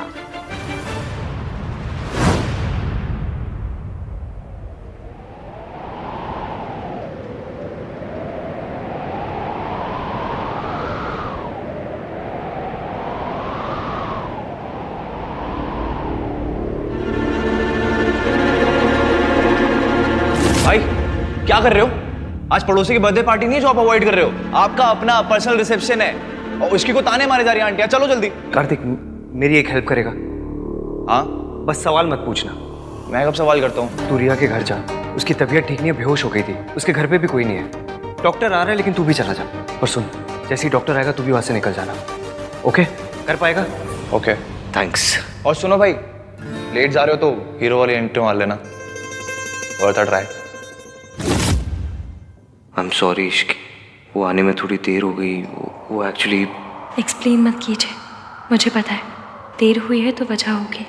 भाई क्या कर रहे हो? आज पड़ोसी की बर्थडे पार्टी नहीं है जो आप अवॉइड कर रहे हो। आपका अपना पर्सनल रिसेप्शन है और उसकी को ताने मारे जा रही है आंटियां। चलो जल्दी। कार्तिक, मेरी एक हेल्प करेगा? हाँ बस सवाल मत पूछना। मैं कब सवाल करता हूँ? तू रिया के घर जा, उसकी तबीयत ठीक नहीं है, बेहोश हो गई थी। उसके घर पे भी कोई नहीं है। डॉक्टर आ रहा है लेकिन तू भी चला जा। और सुन, जैसे ही डॉक्टर आएगा तू भी वहां से निकल जाना। ओके? कर पाएगा? Okay thanks. और सुनो भाई, लेट जा रहे हो तो हीरो वाली एंट्री मार लेना। Worth a try. I am sorry इश्क, वो आने में थोड़ी देर हो गई। वो एक्चुअली एक्सप्लेन मत कीजिए, मुझे पता है देर हुई है तो वजह होगी।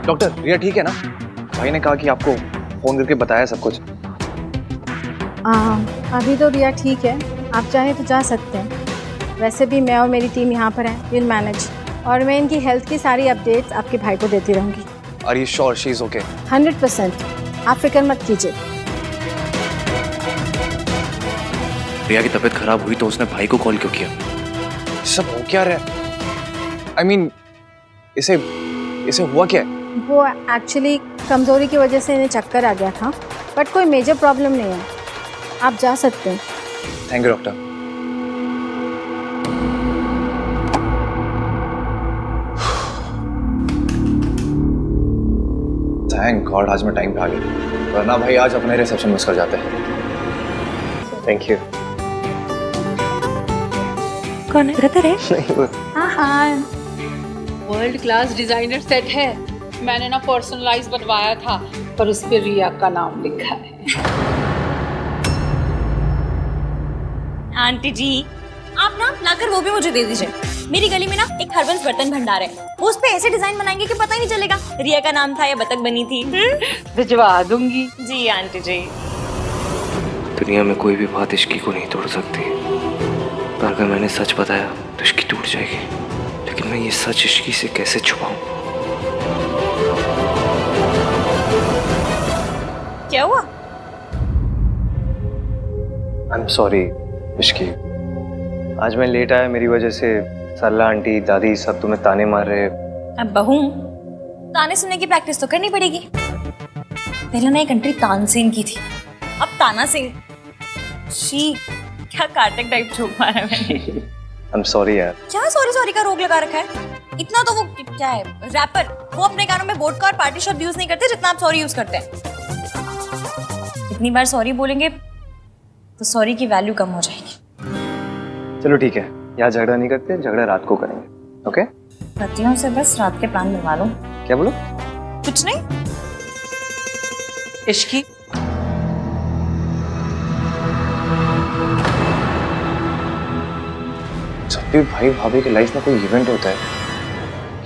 डॉक्टर रिया ठीक है ना? भाई ने कहा कि आपको फोन करके बताया सब कुछ। अभी तो रिया ठीक है, आप चाहें तो जा सकते हैं। वैसे भी मैं और मेरी टीम यहाँ पर है, विल मैनेज। और मैं इनकी हेल्थ की सारी अपडेट्स आपके भाई को देती रहूँगी। Are you sure she is okay? 100%, आप फिक्र मत कीजिए। रिया की तबीयत खराब हुई तो उसने भाई को कॉल क्यों किया? सब हो क्या रहा है? I mean, इसे हुआ क्या है? वो एक्चुअली कमज़ोरी की वजह से इन्हें चक्कर आ गया था, बट कोई मेजर प्रॉब्लम नहीं है, आप जा सकते हैं। Thank you doctor. Thank God आज मैं टाइम पे आ गया, वरना भाई आज अपने रिसेप्शन मिस कर जाते हैं। Thank you. कौन है? ब्रदर है? नहीं वो हाँ, वर्ल्ड क्लास डिजाइनर सेट है। मैंने ना पर्सनलाइज बनवाया था, पर उस पे रिया का नाम लिखा है। आंटी जी आप ना लाकर वो भी मुझे दे दीजिए। मेरी गली में ना एक हरबंस बर्तन भंडार है, वो उस पे ऐसे डिजाइन बनाएंगे कि पता ही नहीं चलेगा रिया का नाम था या बतख बनी थी। भिजवा दूंगी। जी आंटी जी। दुनिया में कोई भी बात इश्की को नहीं तोड़ सकती, पर अगर मैंने सच बताया तो इश्की टूट जाएगी। लेकिन मैं ये सच इश्की से कैसे छुपाऊं? क्या हुआ? आई एम सॉरी इश्की, आज मैं लेट आया, मेरी वजह से सरला आंटी दादी सब तुम्हें ताने मार रहे। अब बहू ताने सुनने की प्रैक्टिस तो करनी पड़ेगी। पहले ना एक एंट्री तानसेन की थी, अब ताना सिंह। शी क्या कार्टक टाइप जोक मारा मैंने। आई एम सॉरी यार। क्या सॉरी सॉरी का रोक लगा रखा है? इतना तो वो क्या है रैपर, वो अपने गानों में वोडका और पार्टी शब्द यूज नहीं करते जितना आप सॉरी यूज करते हैं। इतनी बार सॉरी बोलेंगे तो सॉरी की वैल्यू कम हो जाएगी। चलो ठीक है, यहाँ झगड़ा नहीं करते, झगड़ा रात को करेंगे। ओके? पतियों से बस रात के प्लान बनवा लो। क्या बोलो? कुछ नहीं। इश्की जब भी भाई भाभी की लाइफ में कोई इवेंट होता है,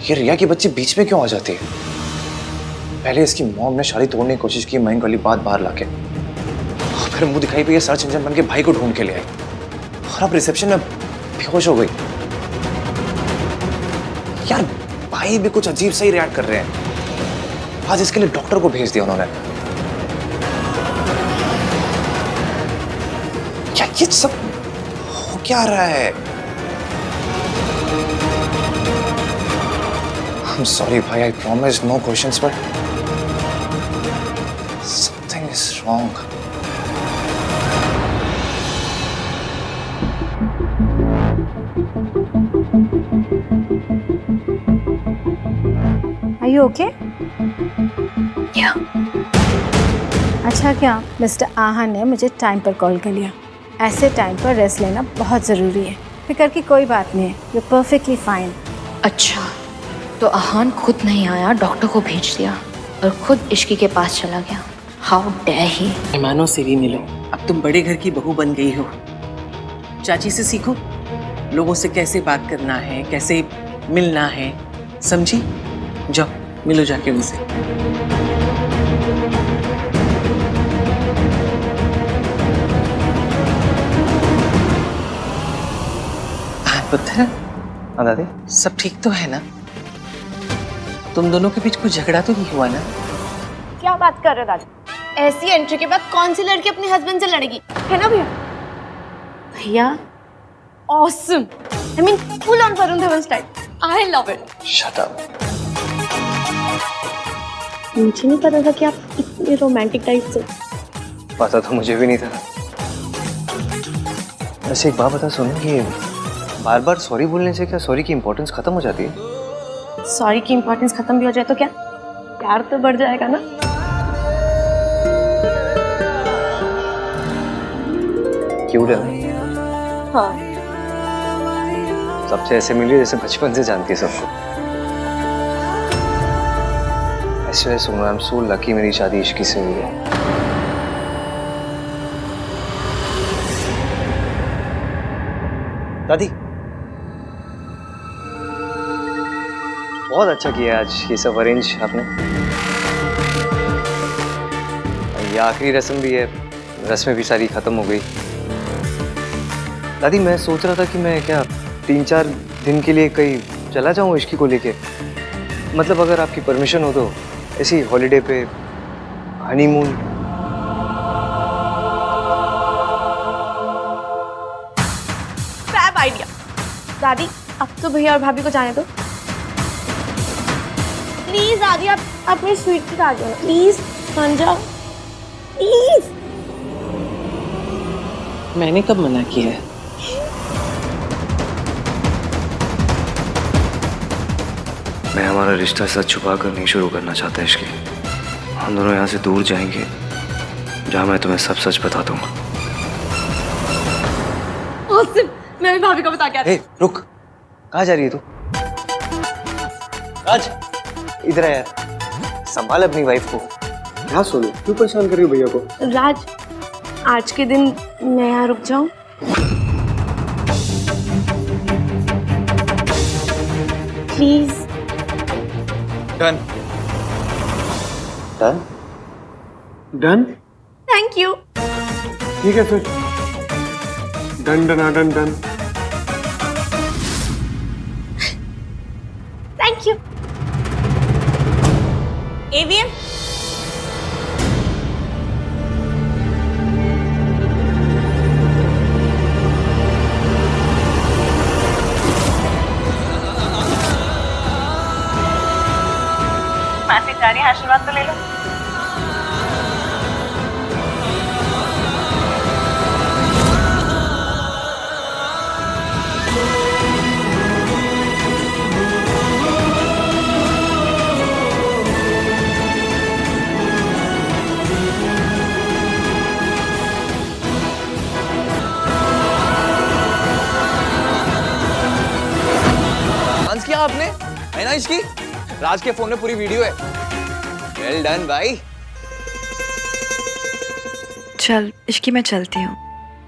ये रिया की बच्ची बीच में क्यों आ जाती है? पहले इसकी मॉम ने शादी तोड़ने की कोशिश की महंग वाली बात बाहर लाके, फिर मुंह दिखाई पे ये सर्च इंजन बन के भाई को ढूंढ के ले आई, और अब रिसेप्शन में बेहोश हो गई। यार भाई भी कुछ अजीब सा ही रिएक्ट कर रहे हैं। आज इसके लिए डॉक्टर को भेज दिया उन्होंने। क्या ये सब हो क्या रहा है? I'm sorry भाई, I promise no questions, but something is wrong. Are you okay? Yeah. अच्छा क्या मिस्टर आहा ने मुझे टाइम पर कॉल कर लिया। ऐसे टाइम पर रेस्ट लेना बहुत ज़रूरी है। फिक्र की कोई बात नहीं है, यू परफेक्टली फाइन। अच्छा तो आहान खुद नहीं आया, डॉक्टर को भेज दिया और खुद इश्की के पास चला गया। How dare he. मेहमानों से भी मिलो, अब तुम बड़े घर की बहू बन गई हो। चाची से सीखो लोगों से कैसे बात करना है, कैसे मिलना है, समझी? जाओ मिलो जाके उनसे। पुत्र, हाँ दादी, सब ठीक तो है ना? तुम दोनों के बीच कोई झगड़ा तो नहीं हुआ ना? क्या बात कर रहे दादी? ऐसी एंट्री के बाद कौन सी लड़की अपने हस्बैंड से लड़ेगी, है ना भैया? भैया awesome, I mean full on Varun Dhawan style. I love it. Shut up. मुझे नहीं पता था कि आप इतने रोमांटिक टाइप से। पता तो मुझे भी नहीं था। वैसे एक बात बता सुनो, कि बार बार सॉरी बोलने से क्या सॉरी की इम्पोर्टेंस खत्म हो जाती है? सॉरी की इम्पोर्टेंस खत्म भी हो जाए तो क्या प्यार तो बढ़ जाएगा ना? क्यूट है ना? हाँ। सबसे ऐसे मिली जैसे बचपन से जानती है सबको। ऐसे सुनो, आई एम सो लकी मेरी शादी इश्की से हुई है। दादी बहुत अच्छा किया आज ये सब अरेंज आपने। ये आखिरी रस्म भी है, रस्में भी सारी खत्म हो गई। दादी मैं सोच रहा था कि मैं क्या 3-4 दिन के लिए कहीं चला जाऊं इश्की को लेके, मतलब अगर आपकी परमिशन हो तो ऐसी हॉलीडे पे, हनीमून। Fab idea. दादी अब तो भैया और भाभी को जाने दो प्लीज। दादी आप मेरी स्वीट की आ जाओ प्लीज, मान जाओ प्लीज। मैंने कब मना किया है? मैं हमारा रिश्ता सच छुपा कर नहीं शुरू करना चाहता इश्की। हम दोनों यहाँ से दूर जाएंगे जहाँ मैं तुम्हें सब सच बता दूंगा। मैं भी भाभी को बता के आती हूँ। रुक, कहाँ जा रही है तू? राज इधर आ यार, संभाल अपनी वाइफ को। क्या सोनू, क्यों परेशान कर रही हो भैया को? राज आज के दिन मैं यहाँ रुक जाऊं? Please. Done. Done? Done? Thank you. ठीक है फिर, done done done done. Thank you. AVM मासी जा रही है, आशीर्वाद तो ले लो। डांस किया आपने, है ना इसकी? राज के फोन में पूरी वीडियो है। वेल डन भाई। चल इश्की मैं चलती हूँ।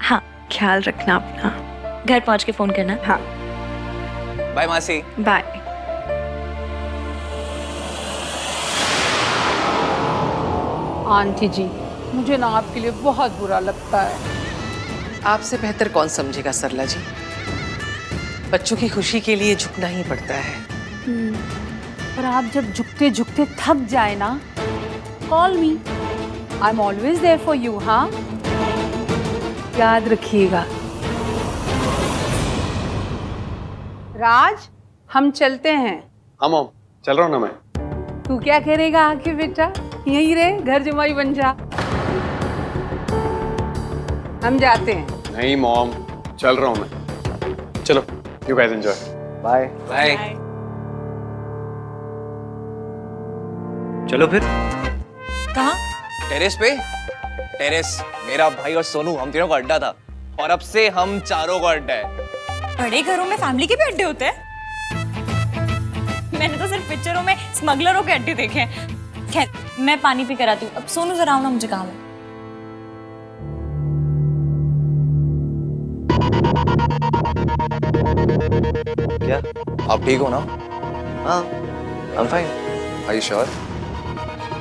हाँ ख्याल रखना अपना। घर पहुंच के फोन करना। हाँ बाय मासी। बाय। आंटी जी मुझे ना आपके लिए बहुत बुरा लगता है। आपसे बेहतर कौन समझेगा सरला जी। बच्चों की खुशी के लिए झुकना ही पड़ता है। पर आप जब झुकते झुकते थक जाए ना, call me, I am always there for you. हाँ याद रखिएगा। राज हम चलते हैं। हाँ मॉम, चल रहा हूँ ना मैं। तू क्या करेगा आके बेटा, यहीं रहे, घर जमाई बन जा। हम जाते हैं। नहीं मॉम, चल रहा हूँ मैं। चलो, you guys enjoy. Bye bye. चलो फिर। कहाँ? टेरेस पे। टेरेस मेरा भाई और सोनू, हम तीनों का अड्डा था और अब से हम चारों का अड्डा है। बड़े घरों में फैमिली के भी अड्डे होते हैं? मैंने तो सिर्फ पिक्चरों में स्मगलरों के अड्डे देखे हैं। खैर मैं पानी पी कर आती हूँ। अब सोनू जरा आओ ना, मुझे काम है। क्या आप ठीक हो ना? हाँ I am fine. Are you sure?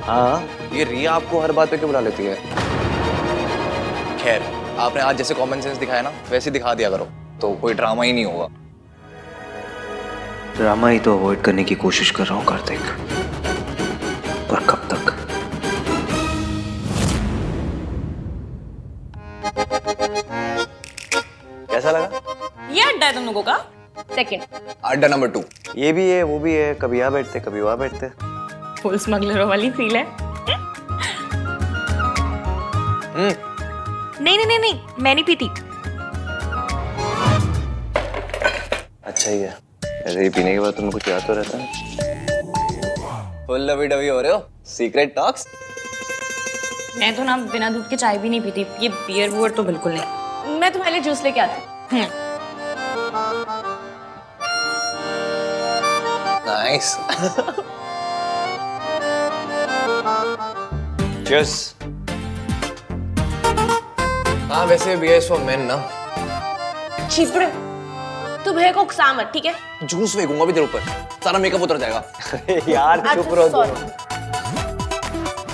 हाँ। ये रिया आपको हर बात पे क्यों बुला लेती है? खैर आपने आज जैसे कॉमन सेंस दिखाया ना, वैसे दिखा दिया करो तो कोई ड्रामा ही नहीं होगा। ड्रामा ही तो अवॉइड करने की कोशिश कर रहा हूँ कार्तिक, पर कब तक? कैसा लगा? ये अड्डा है तुम लोगों का? सेकंड अड्डा नंबर 2। ये भी है, वो भी है, कभी यहाँ बैठते कभी वहाँ बैठते। फुल स्मगलरों वाली फील है। नहीं नहीं नहीं नहीं, मैं नहीं पीती। अच्छा ही है, ऐसे ही पीने के बाद तुम्हें कुछ याद तो रहता है। फुल लवी डवी हो रहे हो, सीक्रेट टॉक्स। मैं तो ना बिना दूध के चाय भी नहीं पीती। ये बियर वुअर तो बिल्कुल नहीं। मैं तुम्हारे लिए जूस लेके आती हूँ। नाइस। चीयर्स। हाँ वैसे बीयर फॉर मेन ना। चिपड़े तू भैया को उकसा मत, ठीक है? जूस फेंकूंगा भी तेरे ऊपर, सारा मेकअप उतर जाएगा। यार चुप रहो दोनों।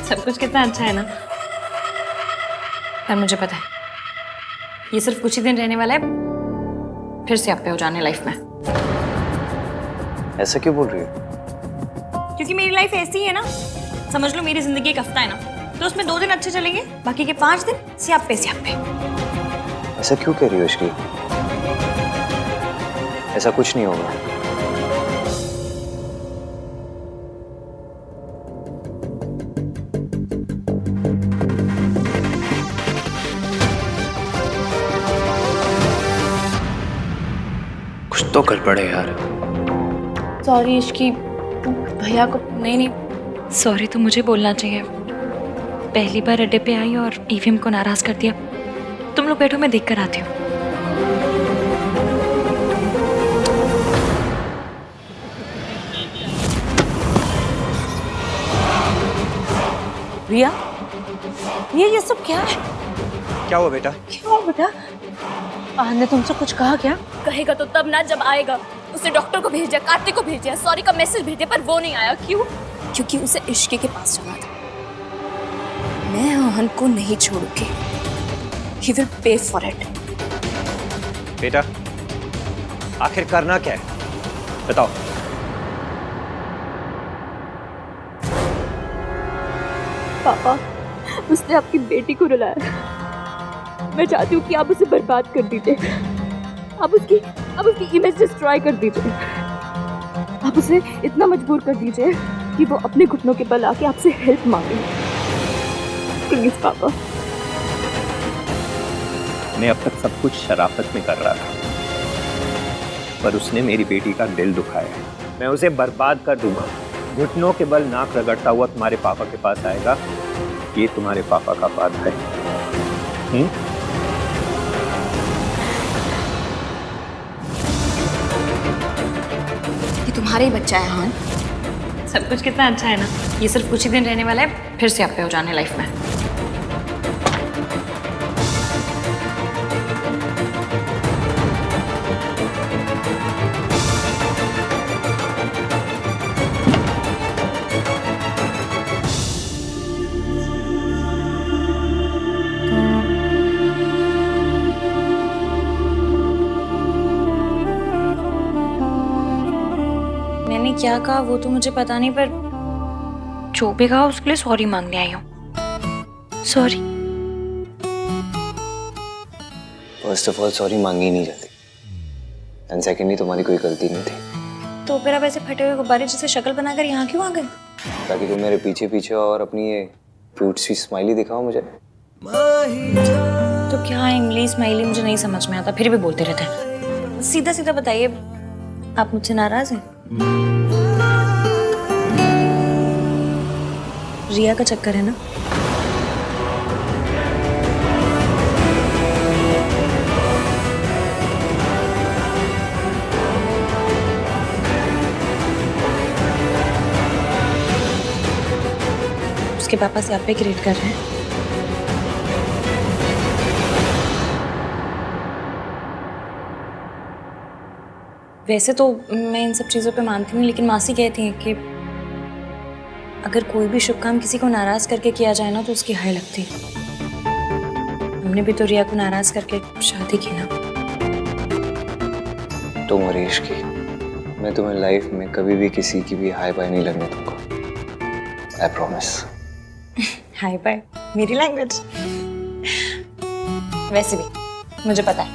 सब कुछ कितना अच्छा है ना। पर मुझे पता है ये सिर्फ कुछ ही दिन रहने वाला है, फिर से आप पे हो जाने लाइफ में। ऐसा क्यों बोल रही हो? क्योंकि मेरी लाइफ ऐसी ही है ना, समझ लो मेरी जिंदगी एक हफ्ता है ना, तो उसमें 2 दिन अच्छे चलेंगे, बाकी के 5 दिन स्यापे स्यापे। ऐसा क्यों कह रही हो इश्की? ऐसा कुछ नहीं होगा। कुछ तो गड़बड़ है यार। सॉरी इश्की, भैया को नहीं, सॉरी तो मुझे बोलना चाहिए। पहली बार अड्डे पे आई और ईवीएम को नाराज कर दिया। तुम लोग बैठो, मैं देख कर आती हूँ। रिया, ये सब क्या है? क्या हुआ बेटा? क्या हुआ बेटा? आहन ने तुमसे कुछ कहा क्या? कहेगा तो तब ना जब आएगा। उसने डॉक्टर को भेजा, कार्तिक को भेजा, सॉरी का मैसेज भेजे, पर वो नहीं आया। क्यों? क्योंकि उसे इश्की के पास जाना था। मैं आहन को नहीं छोड़ूंगी। He will pay for it. बेटा आखिर करना क्या है बताओ। पापा, उसने आपकी बेटी को रुलाया। मैं चाहती हूँ कि आप उसे बर्बाद कर दीजिए। आप उसकी इमेज डिस्ट्रॉय कर दीजिए। आप उसे इतना मजबूर कर दीजिए कि वो अपने घुटनों के बल आके आपसे हेल्प मांगे। प्लीज पापा। मैं अब तक सब कुछ शराफत में कर रहा था, पर उसने मेरी बेटी का दिल दुखाया है। मैं उसे बर्बाद कर दूंगा। घुटनों के बल नाक रगड़ता हुआ तुम्हारे पापा के पास आएगा। ये तुम्हारे पापा का वादा है। ये तुम्हारा ही बच्चा है आहन। सब कुछ कितना अच्छा है ना। ये सिर्फ कुछ ही दिन रहने वाला है, फिर से आप पे हो जाने लाइफ में। मैंने क्या कहा वो तो मुझे पता नहीं, पर जो भी कहा उसके लिए सॉरी मांगने आई हूँ। Sorry. First of all sorry मांगी नहीं जाती, एंड सेकेंडली तुम्हारी कोई गलती नहीं थी। तो फिर आप ऐसे फटे हुए गुब्बारे जैसे शक्ल बनाकर यहाँ क्यों आ गए? ताकि तुम मेरे पीछे पीछे और अपनी ये क्यूट सी स्माइली दिखाओ मुझे। तो क्या इमली स्माइली मुझे नहीं समझ में आता, फिर भी बोलते रहते हैं। सीधा सीधा बताइए, आप मुझसे नाराज हैं? रिया का चक्कर है ना? उसके पापा से आप पे क्रिएट कर रहे हैं। वैसे तो मैं इन सब चीज़ों पे मानती हूँ, लेकिन मासी कहती हैं कि अगर कोई भी शुभ काम किसी को नाराज करके किया जाए ना तो उसकी हाय लगती है। हमने भी तो रिया को नाराज करके शादी की ना। तुम और इश्की, मैं तुम्हें लाइफ में कभी भी किसी की भी हाय बाय नहीं लगने दूंगा। I promise. हाय बाय मेरी लैंग्वेज। वैसे भी मुझे पता है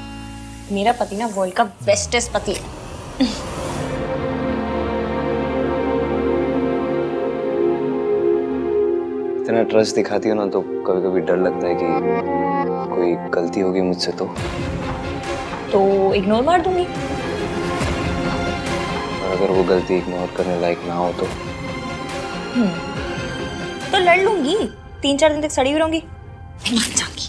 मेरा पति ना वर्ल्ड का बेस्टेस्ट पति है। इतना ट्रस्ट दिखाती हो ना तो कभी कभी डर लगता है कि कोई गलती होगी मुझसे तो इग्नोर मार दूंगी। और अगर वो गलती इग्नोर करने लायक ना हो तो लड़ लूंगी। 3-4 दिन तक सड़ी हुई रहूंगी, मान जाऊंगी।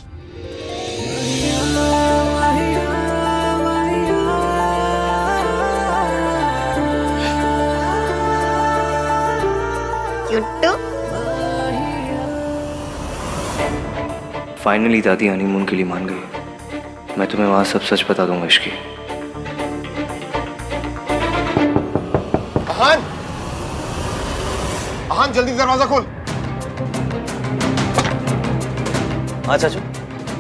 फाइनली दादी हनीमून के लिए मान गई। मैं तुम्हें वहां सब सच बता दूंगा इश्की। आहान, आहान जल्दी दरवाजा खोल। हाँ चाचू।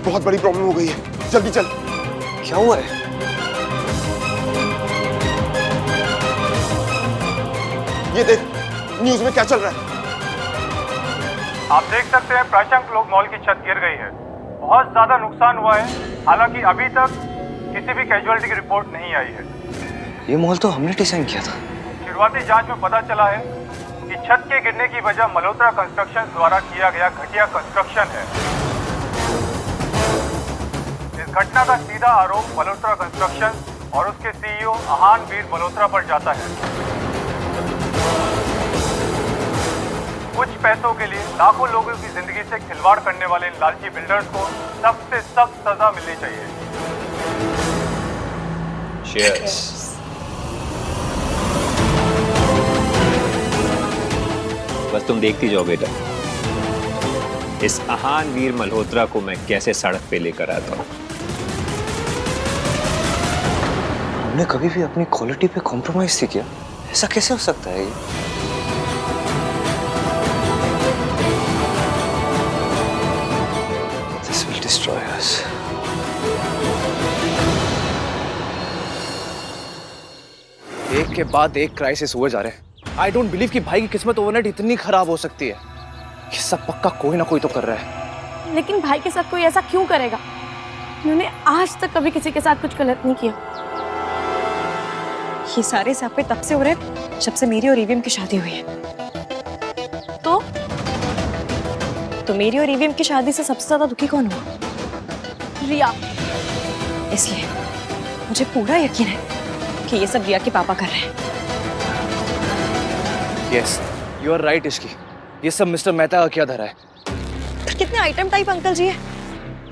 बहुत बड़ी प्रॉब्लम हो गई है, जल्दी चल। क्या हुआ है? ये देख न्यूज में क्या चल रहा है। आप देख सकते हैं प्राशंक लोक मॉल की छत गिर गई है। बहुत ज्यादा नुकसान हुआ है, हालांकि अभी तक किसी भी कैजुअलिटी की रिपोर्ट नहीं आई है। ये मॉल तो हमने डिजाइन किया था। शुरुआती जांच में पता चला है कि छत के गिरने की वजह मल्होत्रा कंस्ट्रक्शन द्वारा किया गया घटिया कंस्ट्रक्शन है। इस घटना का सीधा आरोप मल्होत्रा कंस्ट्रक्शन और उसके सीईओ आहान वीर मल्होत्रा पर जाता है। कुछ पैसों के लिए लाखों लोगों की जिंदगी से खिलवाड़ करने वाले इन लालची बिल्डर्स को सख्त से सख्त सजा मिलनी चाहिए। Cheers. बस तुम देखती जाओ बेटा, इस आहान वीर मल्होत्रा को मैं कैसे सड़क पे लेकर आता हूँ। हमने कभी भी अपनी क्वालिटी पे कॉम्प्रोमाइज नहीं किया, ऐसा कैसे हो सकता है ये? This will destroy us. एक के बाद एक क्राइसिस हुए जा रहे हैं। आई डोंट बिलीव कि भाई की किस्मत ओवरनाइट इतनी खराब हो सकती है। ये सब पक्का कोई ना कोई तो कर रहा है। लेकिन भाई के साथ कोई ऐसा क्यों करेगा? उन्होंने आज तक कभी किसी के साथ कुछ गलत नहीं किया। ये सारे सापे तब से हो रहे हैं जब से मेरी और ईवीएम की शादी हुई है। तो मेरी और ईवीएम की शादी से सबसे ज्यादा दुखी कौन हुआ? रिया। इसलिए मुझे पूरा यकीन है कि ये सब रिया के पापा कर रहे हैं। Yes, you are right Ishki. ये सब मिस्टर मेहता का क्या धरा है? कितने आइटम टाइप अंकल जी है।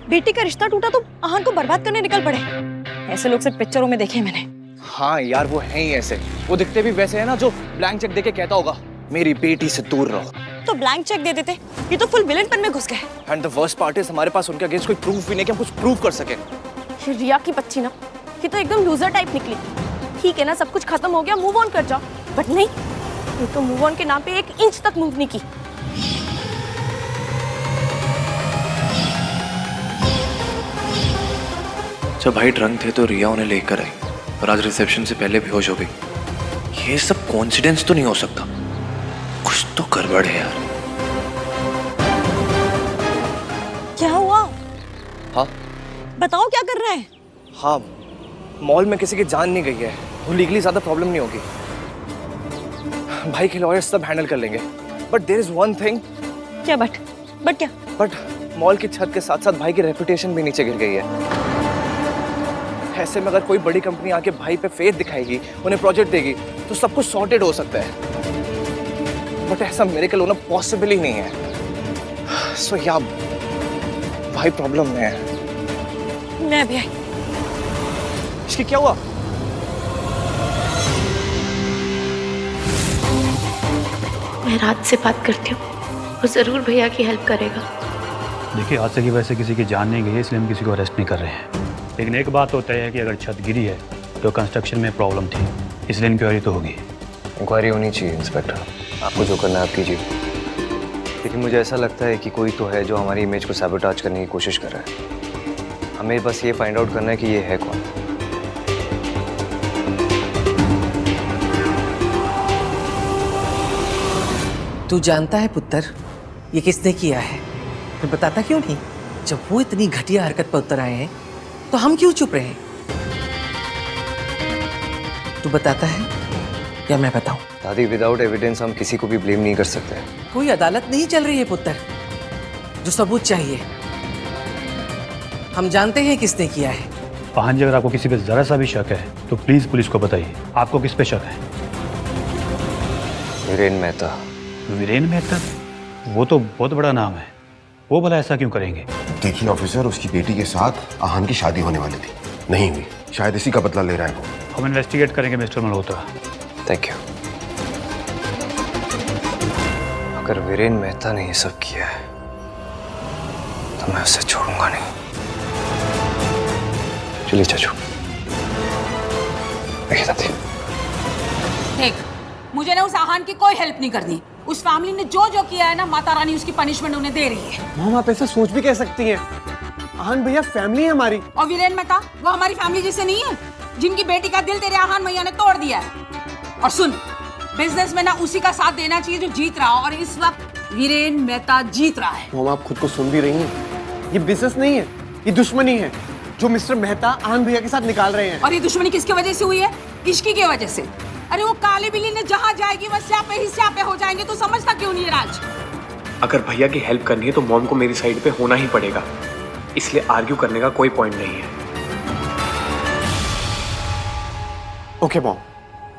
बेटी का रिश्ता टूटा तो आहान को बर्बाद करने निकल पड़े। ऐसे लोग सिर्फ पिक्चरों में देखे मैंने। हाँ यार, वो है ही ऐसे। वो दिखते भी वैसे है ना जो ब्लैंक चेक देके कहता होगा मेरी बेटी से दूर रहो। तो ब्लैंक चेक दे देते, ये तो फुल विलेनपन में घुस गए। And the worst part is हमारे पास उनके अगेंस्ट कोई प्रूफ भी नहीं कि हम कुछ प्रूव कर सके। रिया की बच्ची ना, ये तो एकदम लूजर टाइप निकली। ठीक है ना, सब कुछ खत्म हो गया, मूव ऑन कर जाओ। बट नहीं, ये तो मूव ऑन के नाम पे 1 इंच तक मूव नहीं की। जब भाई ड्रंक थे तो रिया उन्हें लेकर आई और आज रिसेप्शन से पहले बेहोश हो गई। ये सब कोइंसिडेंस तो नहीं हो सकता, कुछ तो गड़बड़ है यार। क्या हुआ? हाँ बताओ, क्या कर रहे हैं? हाँ, मॉल में किसी की जान नहीं गई है, वो लीगली ज्यादा प्रॉब्लम नहीं होगी। भाई के लॉयर्स सब हैंडल कर लेंगे। But there is one thing. क्या बट क्या? बट मॉल की छत के साथ साथ भाई की रेपुटेशन भी नीचे गिर गई है। ऐसे में अगर कोई बड़ी कंपनी आके भाई पे फेथ दिखाएगी, उन्हें प्रोजेक्ट देगी, तो सब कुछ सॉर्टेड हो सकता है। बट ऐसा मिरेकल होना पॉसिबल ही नहीं है। सो या भाई प्रॉब्लम में है। मैं भी आई। इसकी क्या हुआ? मैं रात से बात करती हूँ, वो जरूर भैया की हेल्प करेगा। देखिए, हादसे की वजह से किसी की जान नहीं गई है, इसलिए हम किसी को अरेस्ट नहीं कर रहे हैं। लेकिन एक बात तो तय है कि अगर छत गिरी है तो कंस्ट्रक्शन में प्रॉब्लम थी, इसलिए इंक्वायरी तो होगी। इंक्वायरी होनी चाहिए इंस्पेक्टर, आपको जो करना है आप कीजिए। लेकिन मुझे ऐसा लगता है कि कोई तो है जो हमारी इमेज को सैबोटाज करने की कोशिश कर रहा है। हमें बस ये फाइंड आउट करना है कि ये है कौन। तू जानता है पुत्र, ये किसने किया है? फिर बताता क्यों नहीं? जब वो इतनी घटिया हरकत पर उतर आए हैं तो हम क्यों चुप रहे? तू बताता है या मैं बताऊं? दादी, विदाउट एविडेंस हम किसी को भी ब्लेम नहीं कर सकते। कोई अदालत नहीं चल रही है पुत्र, जो सबूत चाहिए। हम जानते हैं किसने किया है। पाहन जी, अगर आपको किसी पे जरा सा भी शक है तो प्लीज पुलिस को बताइए। आपको किस पे शक है? वीरेन मेहता। वीरेन मेहता? वो तो बहुत बड़ा नाम है, वो भला ऐसा क्यों करेंगे? देखिए ऑफिसर, उसकी बेटी के साथ आहान की शादी होने वाली थी, नहीं हुई। शायद इसी का बदला ले रहा है वो। हम इन्वेस्टिगेट करेंगे मिस्टर मल्होत्रा। Thank you. अगर वीरेन मेहता ने ये सब किया है तो मैं उसे छोड़ूंगा नहीं। चलिए चाचू। देखिए दादी, देख, मुझे ना उस आहान की कोई हेल्प नहीं करनी। उस फैमिली ने जो जो किया है ना, माता रानी उसकी पनिशमेंट उन्हें दे रही है। मॉम आप ऐसा सोच भी कह सकती हैं? आहान भैया फैमिली है हमारी। और वीरेन मेहता वो हमारी फैमिली जैसे नहीं है, जिनकी बेटी का दिल तेरे आहान भैया ने तोड़ दिया है। और सुन, बिजनेस में ना उसी का साथ देना चाहिए जो जीत रहा हो, और इस वक्त वीरेन मेहता जीत रहा है। मॉम आप खुद को सुन भी रही हैं? ये बिजनेस नहीं है, ये दुश्मनी है जो मिस्टर मेहता आहान भैया के साथ निकाल रहे हैं। और ये दुश्मनी किसकी वजह से हुई है? इश्की की वजह से। अरे वो काली बिल्ली ने जहाँ जाएगी वह स्यापे ही स्यापे हो जाएंगे, तो समझता क्यों नहीं है राज? अगर भैया की हेल्प करनी है तो मॉम को मेरी साइड पे होना ही पड़ेगा, इसलिए आर्ग्यू करने का कोई पॉइंट नहीं है। ओके मॉम,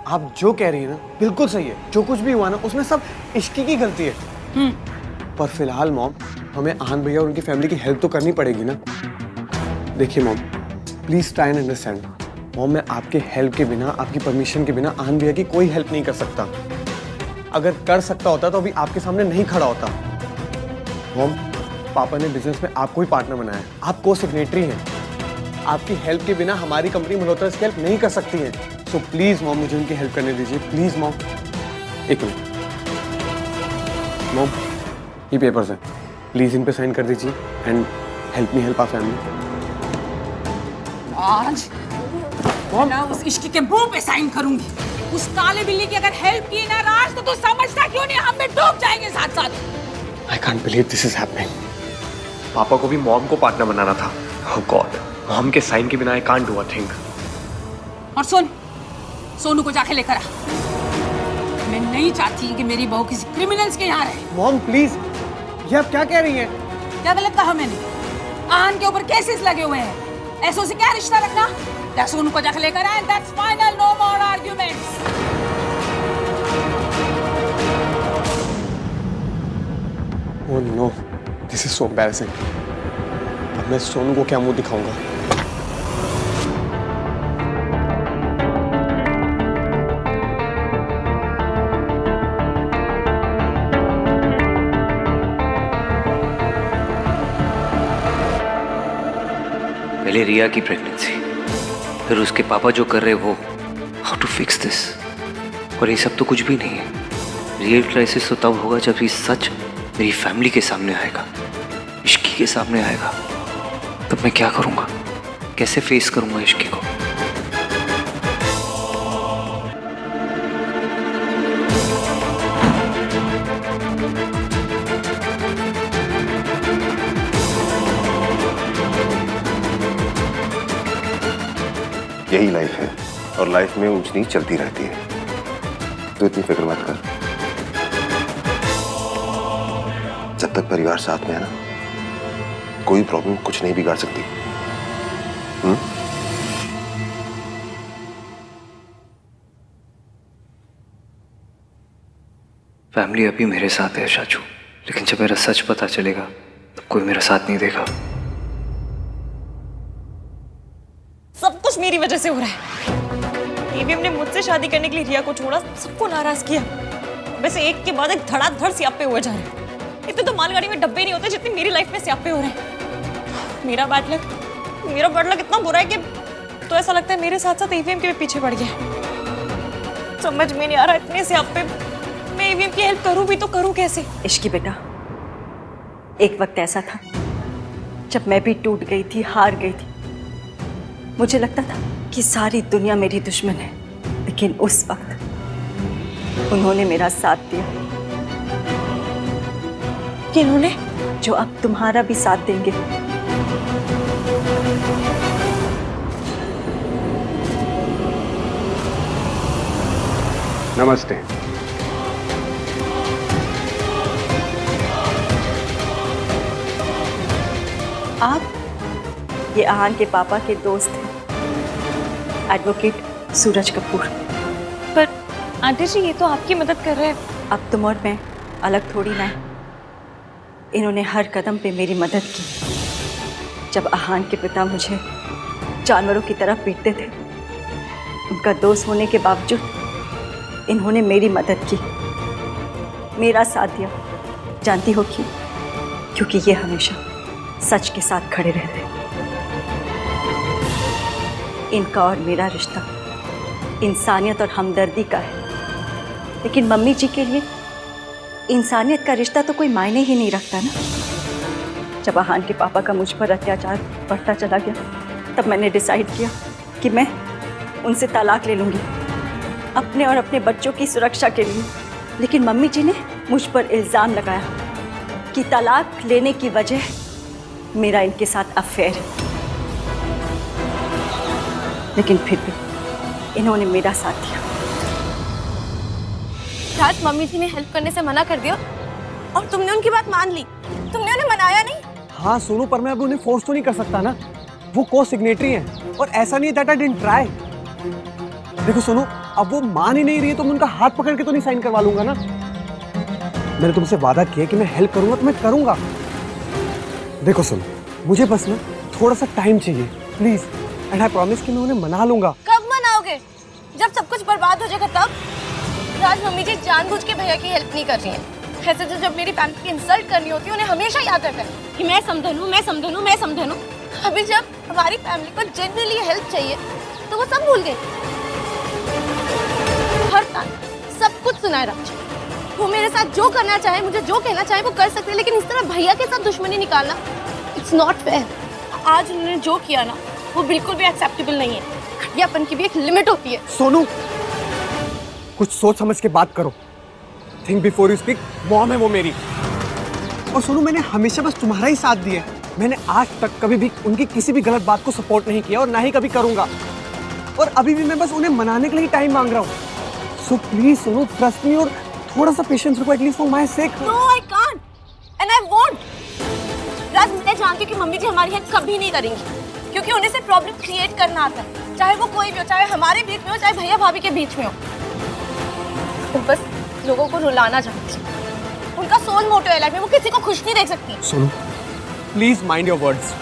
आप जो कह रही है ना बिल्कुल सही है। जो कुछ भी हुआ ना उसमें सब इश्की की गलती है। पर फिलहाल मॉम हमें आहान भैया और उनकी फैमिली की हेल्प तो करनी पड़ेगी ना। देखिए mom, please try and understand. Mom मैं आपके हेल्प के बिना, आपकी परमिशन के बिना आहान भैया की कोई हेल्प नहीं कर सकता। अगर कर सकता होता तो अभी आपके सामने नहीं खड़ा होता। मॉम पापा ने बिजनेस में आपको ही पार्टनर बनाया है, आप को सेक्रेटरी हैं। आपकी हेल्प के बिना हमारी कंपनी मल्होत्रा इसकी हेल्प नहीं कर सकती है। सो प्लीज मॉम मुझे उनकी हेल्प करने दीजिए, प्लीज मॉम। एक मिनट मॉम, ये पेपर्स हैं, प्लीज इन पे साइन कर दीजिए and help me help our family. आज मैं उस इश्की के मुंह पे साइन करूंगी। उस काले बिल्ली की अगर हेल्प की ना राज, तो तू समझता क्यों नहीं हम भी डूब जाएंगे साथ साथ। I can't believe this is happening. पापा को भी मॉम को पार्टनर बनाना था। ओह गॉड, मॉम के साइन के बिना I can't do a thing. और सुन, सोनू को जाके लेकर आ। मैं नहीं चाहती कि मेरी बहू किसी क्रिमिनल्स के यहाँ रहे। मॉम प्लीज, ये आप क्या कह रही हैं? क्या गलत कहा मैंने? आहान के ऊपर केसेस लगे हुए हैं, ऐसों से क्या रिश्ता रखना? सोनू को जाके लेकर आए। That's final, no more arguments. Oh no, this is so embarrassing. अब मैं सोनू को क्या मुंह दिखाऊंगा? पहले रिया की प्रेगनेंसी, फिर उसके पापा जो कर रहे वो। How to fix this? और ये सब तो कुछ भी नहीं है। रियल क्राइसिस तो तब होगा जब ये सच मेरी फैमिली के सामने आएगा, इश्की के सामने आएगा। तब मैं क्या करूँगा? कैसे फेस करूँगा इश्की को? यही लाइफ है और लाइफ में ऊंच नीच चलती रहती है, तो इतनी फिक्र मत कर। जब तक परिवार साथ में है ना, कोई प्रॉब्लम कुछ नहीं बिगाड़ सकती। फैमिली अभी मेरे साथ है शाचू, लेकिन जब मेरा सच पता चलेगा तब कोई मेरा साथ नहीं देगा। सब कुछ मेरी वजह से हो रहा है। एवीएम ने मुझसे शादी करने के लिए रिया को छोड़ा, सबको नाराज किया। वैसे एक के बाद एक धड़ाधड़ स्यापे हुए जा रहे हैं। इतने तो मालगाड़ी में डब्बे नहीं होते जितने मेरी लाइफ में स्यापे हो रहे हैं। मेरा बैड लक इतना बुरा है कि तो ऐसा लगता है मेरे साथ साथ एवीएम के भी पीछे पड़ गया। समझ में नहीं आ रहा, इतने स्यापे मैं एवीएम की हेल्प करूं भी तो करूं कैसे? इश्की बेटा, एक वक्त ऐसा था जब मैं भी टूट गई थी, हार गई थी। मुझे लगता था कि सारी दुनिया मेरी दुश्मन है, लेकिन उस वक्त उन्होंने मेरा साथ दिया। किन्होंने? जो अब तुम्हारा भी साथ देंगे। नमस्ते। आप ये आहान के पापा के दोस्त हैं, एडवोकेट सूरज कपूर। पर आंटी जी, ये तो आपकी मदद कर रहे हैं। अब तुम और मैं अलग थोड़ी ना है। इन्होंने हर कदम पे मेरी मदद की। जब आहान के पिता मुझे जानवरों की तरह पीटते थे, उनका दोस्त होने के बावजूद इन्होंने मेरी मदद की, मेरा साथ दिया। जानती हो क्यों? क्योंकि ये हमेशा सच के साथ खड़े रहते। इनका और मेरा रिश्ता इंसानियत और हमदर्दी का है, लेकिन मम्मी जी के लिए इंसानियत का रिश्ता तो कोई मायने ही नहीं रखता ना। जब आहान के पापा का मुझ पर अत्याचार बढ़ता चला गया तब मैंने डिसाइड किया कि मैं उनसे तलाक ले लूँगी अपने और अपने बच्चों की सुरक्षा के लिए। लेकिन मम्मी जी ने मुझ पर इल्ज़ाम लगाया कि तलाक लेने की वजह मेरा इनके साथ अफेयर है। लेकिन फिर भी इन्होंने मेरा साथ दिया। राज मम्मी जी ने हेल्प करने से मना कर दिया और तुमने उनकी बात मान ली। तुमने उन्हें मनाया नहीं। हाँ सोनू, पर मैं अब उन्हें फोर्स तो नहीं कर सकता ना। वो को सिग्नेटरी हैं और ऐसा नहीं दैट आई डिडंट ट्राई। देखो सोनू, अब वो मान ही नहीं रही है तो मैं उनका हाथ पकड़ के तो नहीं साइन करवा लूंगा ना। मैंने तुमसे वादा किया कि मैं हेल्प करूंगा तो मैं करूंगा। देखो सोनू, मुझे बस ना थोड़ा सा टाइम चाहिए प्लीज, एंड आई प्रॉमिस कि मैं उन्हें मना लूंगा। कब मनाओगे? जब सब कुछ बर्बाद हो जाएगा तब? राज मम्मी जी जानबूझ के भैया की हेल्प नहीं कर रही हैं। ऐसे तो जब मेरी फैमिली की इंसल्ट करनी होती है उन्हें हमेशा याद आता है कि मैं समझन हूँ, मैं समझन हूँ, मैं समझन हूँ। अभी जब हमारी फैमिली को जेन्युइनली हेल्प चाहिए तो वो सब भूल गई। हर टाइम सब कुछ सुनाए राज। वो मेरे साथ जो करना चाहे, मुझे जो कहना चाहे वो कर सकते हैं, लेकिन इस तरह भैया के साथ दुश्मनी निकालना इट्स नॉट फेयर। आज उन्होंने जो किया ना वो बिल्कुल भी एक्सेप्टेबल नहीं है। घटियापन की भी एक लिमिट होती है। सोनू, कुछ सोच समझ के बात करो। Think before you speak. Mom है वो मेरी। और सोनू, मैंने हमेशा बस तुम्हारा ही साथ दिया। मैंने आज तक कभी भी उनकी किसी भी गलत बात को सपोर्ट नहीं किया और ना ही कभी करूंगा। और अभी भी मैं बस उन्हें मनाने के लिए टाइम मांग रहा हूँ। So please Sonu, trust me और थोड़ा सा पेशेंस रखो, at least for my sake. No I can't and I won't. Raj, मैं जानती हूँ कि मम्मी जी हमारी हेल्प कभी नहीं करेंगी क्योंकि उन्हें सिर्फ प्रॉब्लम क्रिएट करना आता है, चाहे वो कोई भी हो, चाहे हमारे बीच में हो, चाहे भैया भाभी के बीच में हो। वो बस लोगों को रुलाना चाहती है। उनका सोल मोटो है लाइफ में, वो किसी को खुश नहीं देख सकती। Sonu, please mind your words.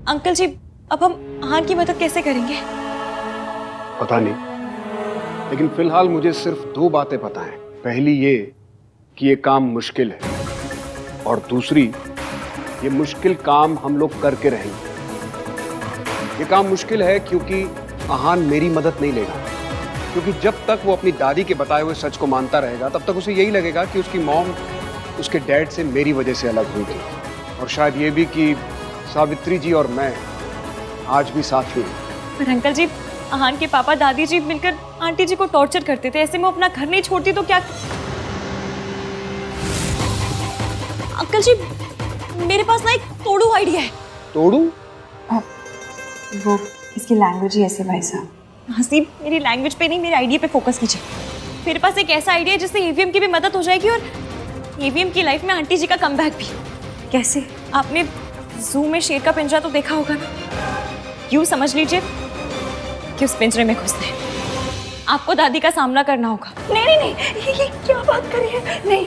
Uncle ji, अब हम आहान की मदद कैसे करेंगे? पता नहीं, लेकिन फिलहाल मुझे सिर्फ 2 बातें पता है। पहली ये कि ये काम मुश्किल है, और दूसरी ये मुश्किल काम हम लोग करके रहेंगे। ये काम मुश्किल है क्योंकि आहान मेरी मदद नहीं लेगा, क्योंकि जब तक वो अपनी दादी के बताए हुए सच को मानता रहेगा तब तक उसे यही लगेगा कि उसकी मॉम उसके डैड से मेरी वजह से अलग हुई थी, और शायद ये भी कि सावित्री जी और मैं आज भी साथ ही हैं। पर अंकल जी, आहान के पापा दादी जी मिलकर आंटी जी को टॉर्चर करते थे, ऐसे में वो अपना घर नहीं छोड़ती तो क्या? अंकल जी, मेरे पास ना एक तोड़ू आइडिया है। तोड़ू? वो इसकी लैंग्वेज ही ऐसी भाई साहब। हसीब, मेरी लैंग्वेज पे नहीं, मेरे आइडिया पे फोकस कीजिए। मेरे पास एक ऐसा आइडिया है जिससे ईवीएम की भी मदद हो जाएगी और ईवीएम की लाइफ में आंटी जी का कमबैक भी। कैसे? आपने जू में शेर का पिंजरा तो देखा होगा ना? यूं समझ लीजिए कि उस पिंजरे में घुसते हैं आपको दादी का सामना करना होगा। नहीं नहीं नहीं, ये क्या बात कर रही है? नहीं,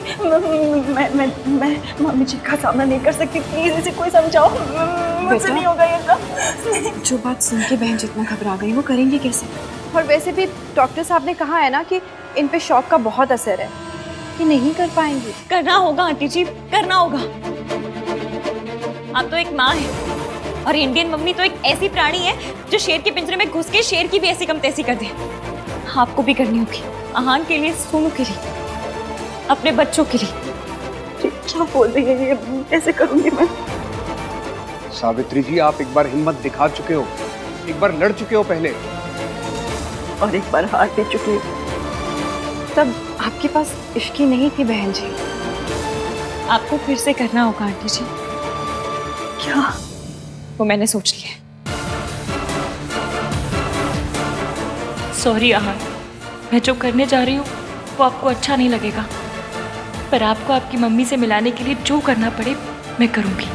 मैं मम्मी जी का सामना नहीं कर सकती। प्लीज इसे कोई समझाओ, मुझसे नहीं होगा ये सब। जो बात सुन के बहन जितना घबरा गई वो करेंगे कैसे? और वैसे भी डॉक्टर साहब ने कहा है ना कि इन पे शॉक का बहुत असर है, कि नहीं कर पाएंगी। करना होगा आंटी जी, करना होगा। आप तो एक माँ है और इंडियन मम्मी तो एक ऐसी प्राणी है जो शेर के पिंजरे में घुस के शेर की भी ऐसी कम तैसी कर दे। आपको भी करनी होगी, आहान के लिए, सोनू के लिए, अपने बच्चों के लिए। क्या बोल रही है ये? कैसे करूंगी मैं? सावित्री जी, आप एक बार हिम्मत दिखा चुके हो, एक बार लड़ चुके हो पहले, और एक बार हार दे चुकी हो। तब आपके पास इश्की नहीं थी बहन जी। आपको फिर से करना होगा आंटी जी। क्या? वो मैंने सोच लिया है। सॉरी आहान, मैं जो करने जा रही हूँ वो आपको अच्छा नहीं लगेगा, पर आपको आपकी मम्मी से मिलाने के लिए जो करना पड़े मैं करूँगी।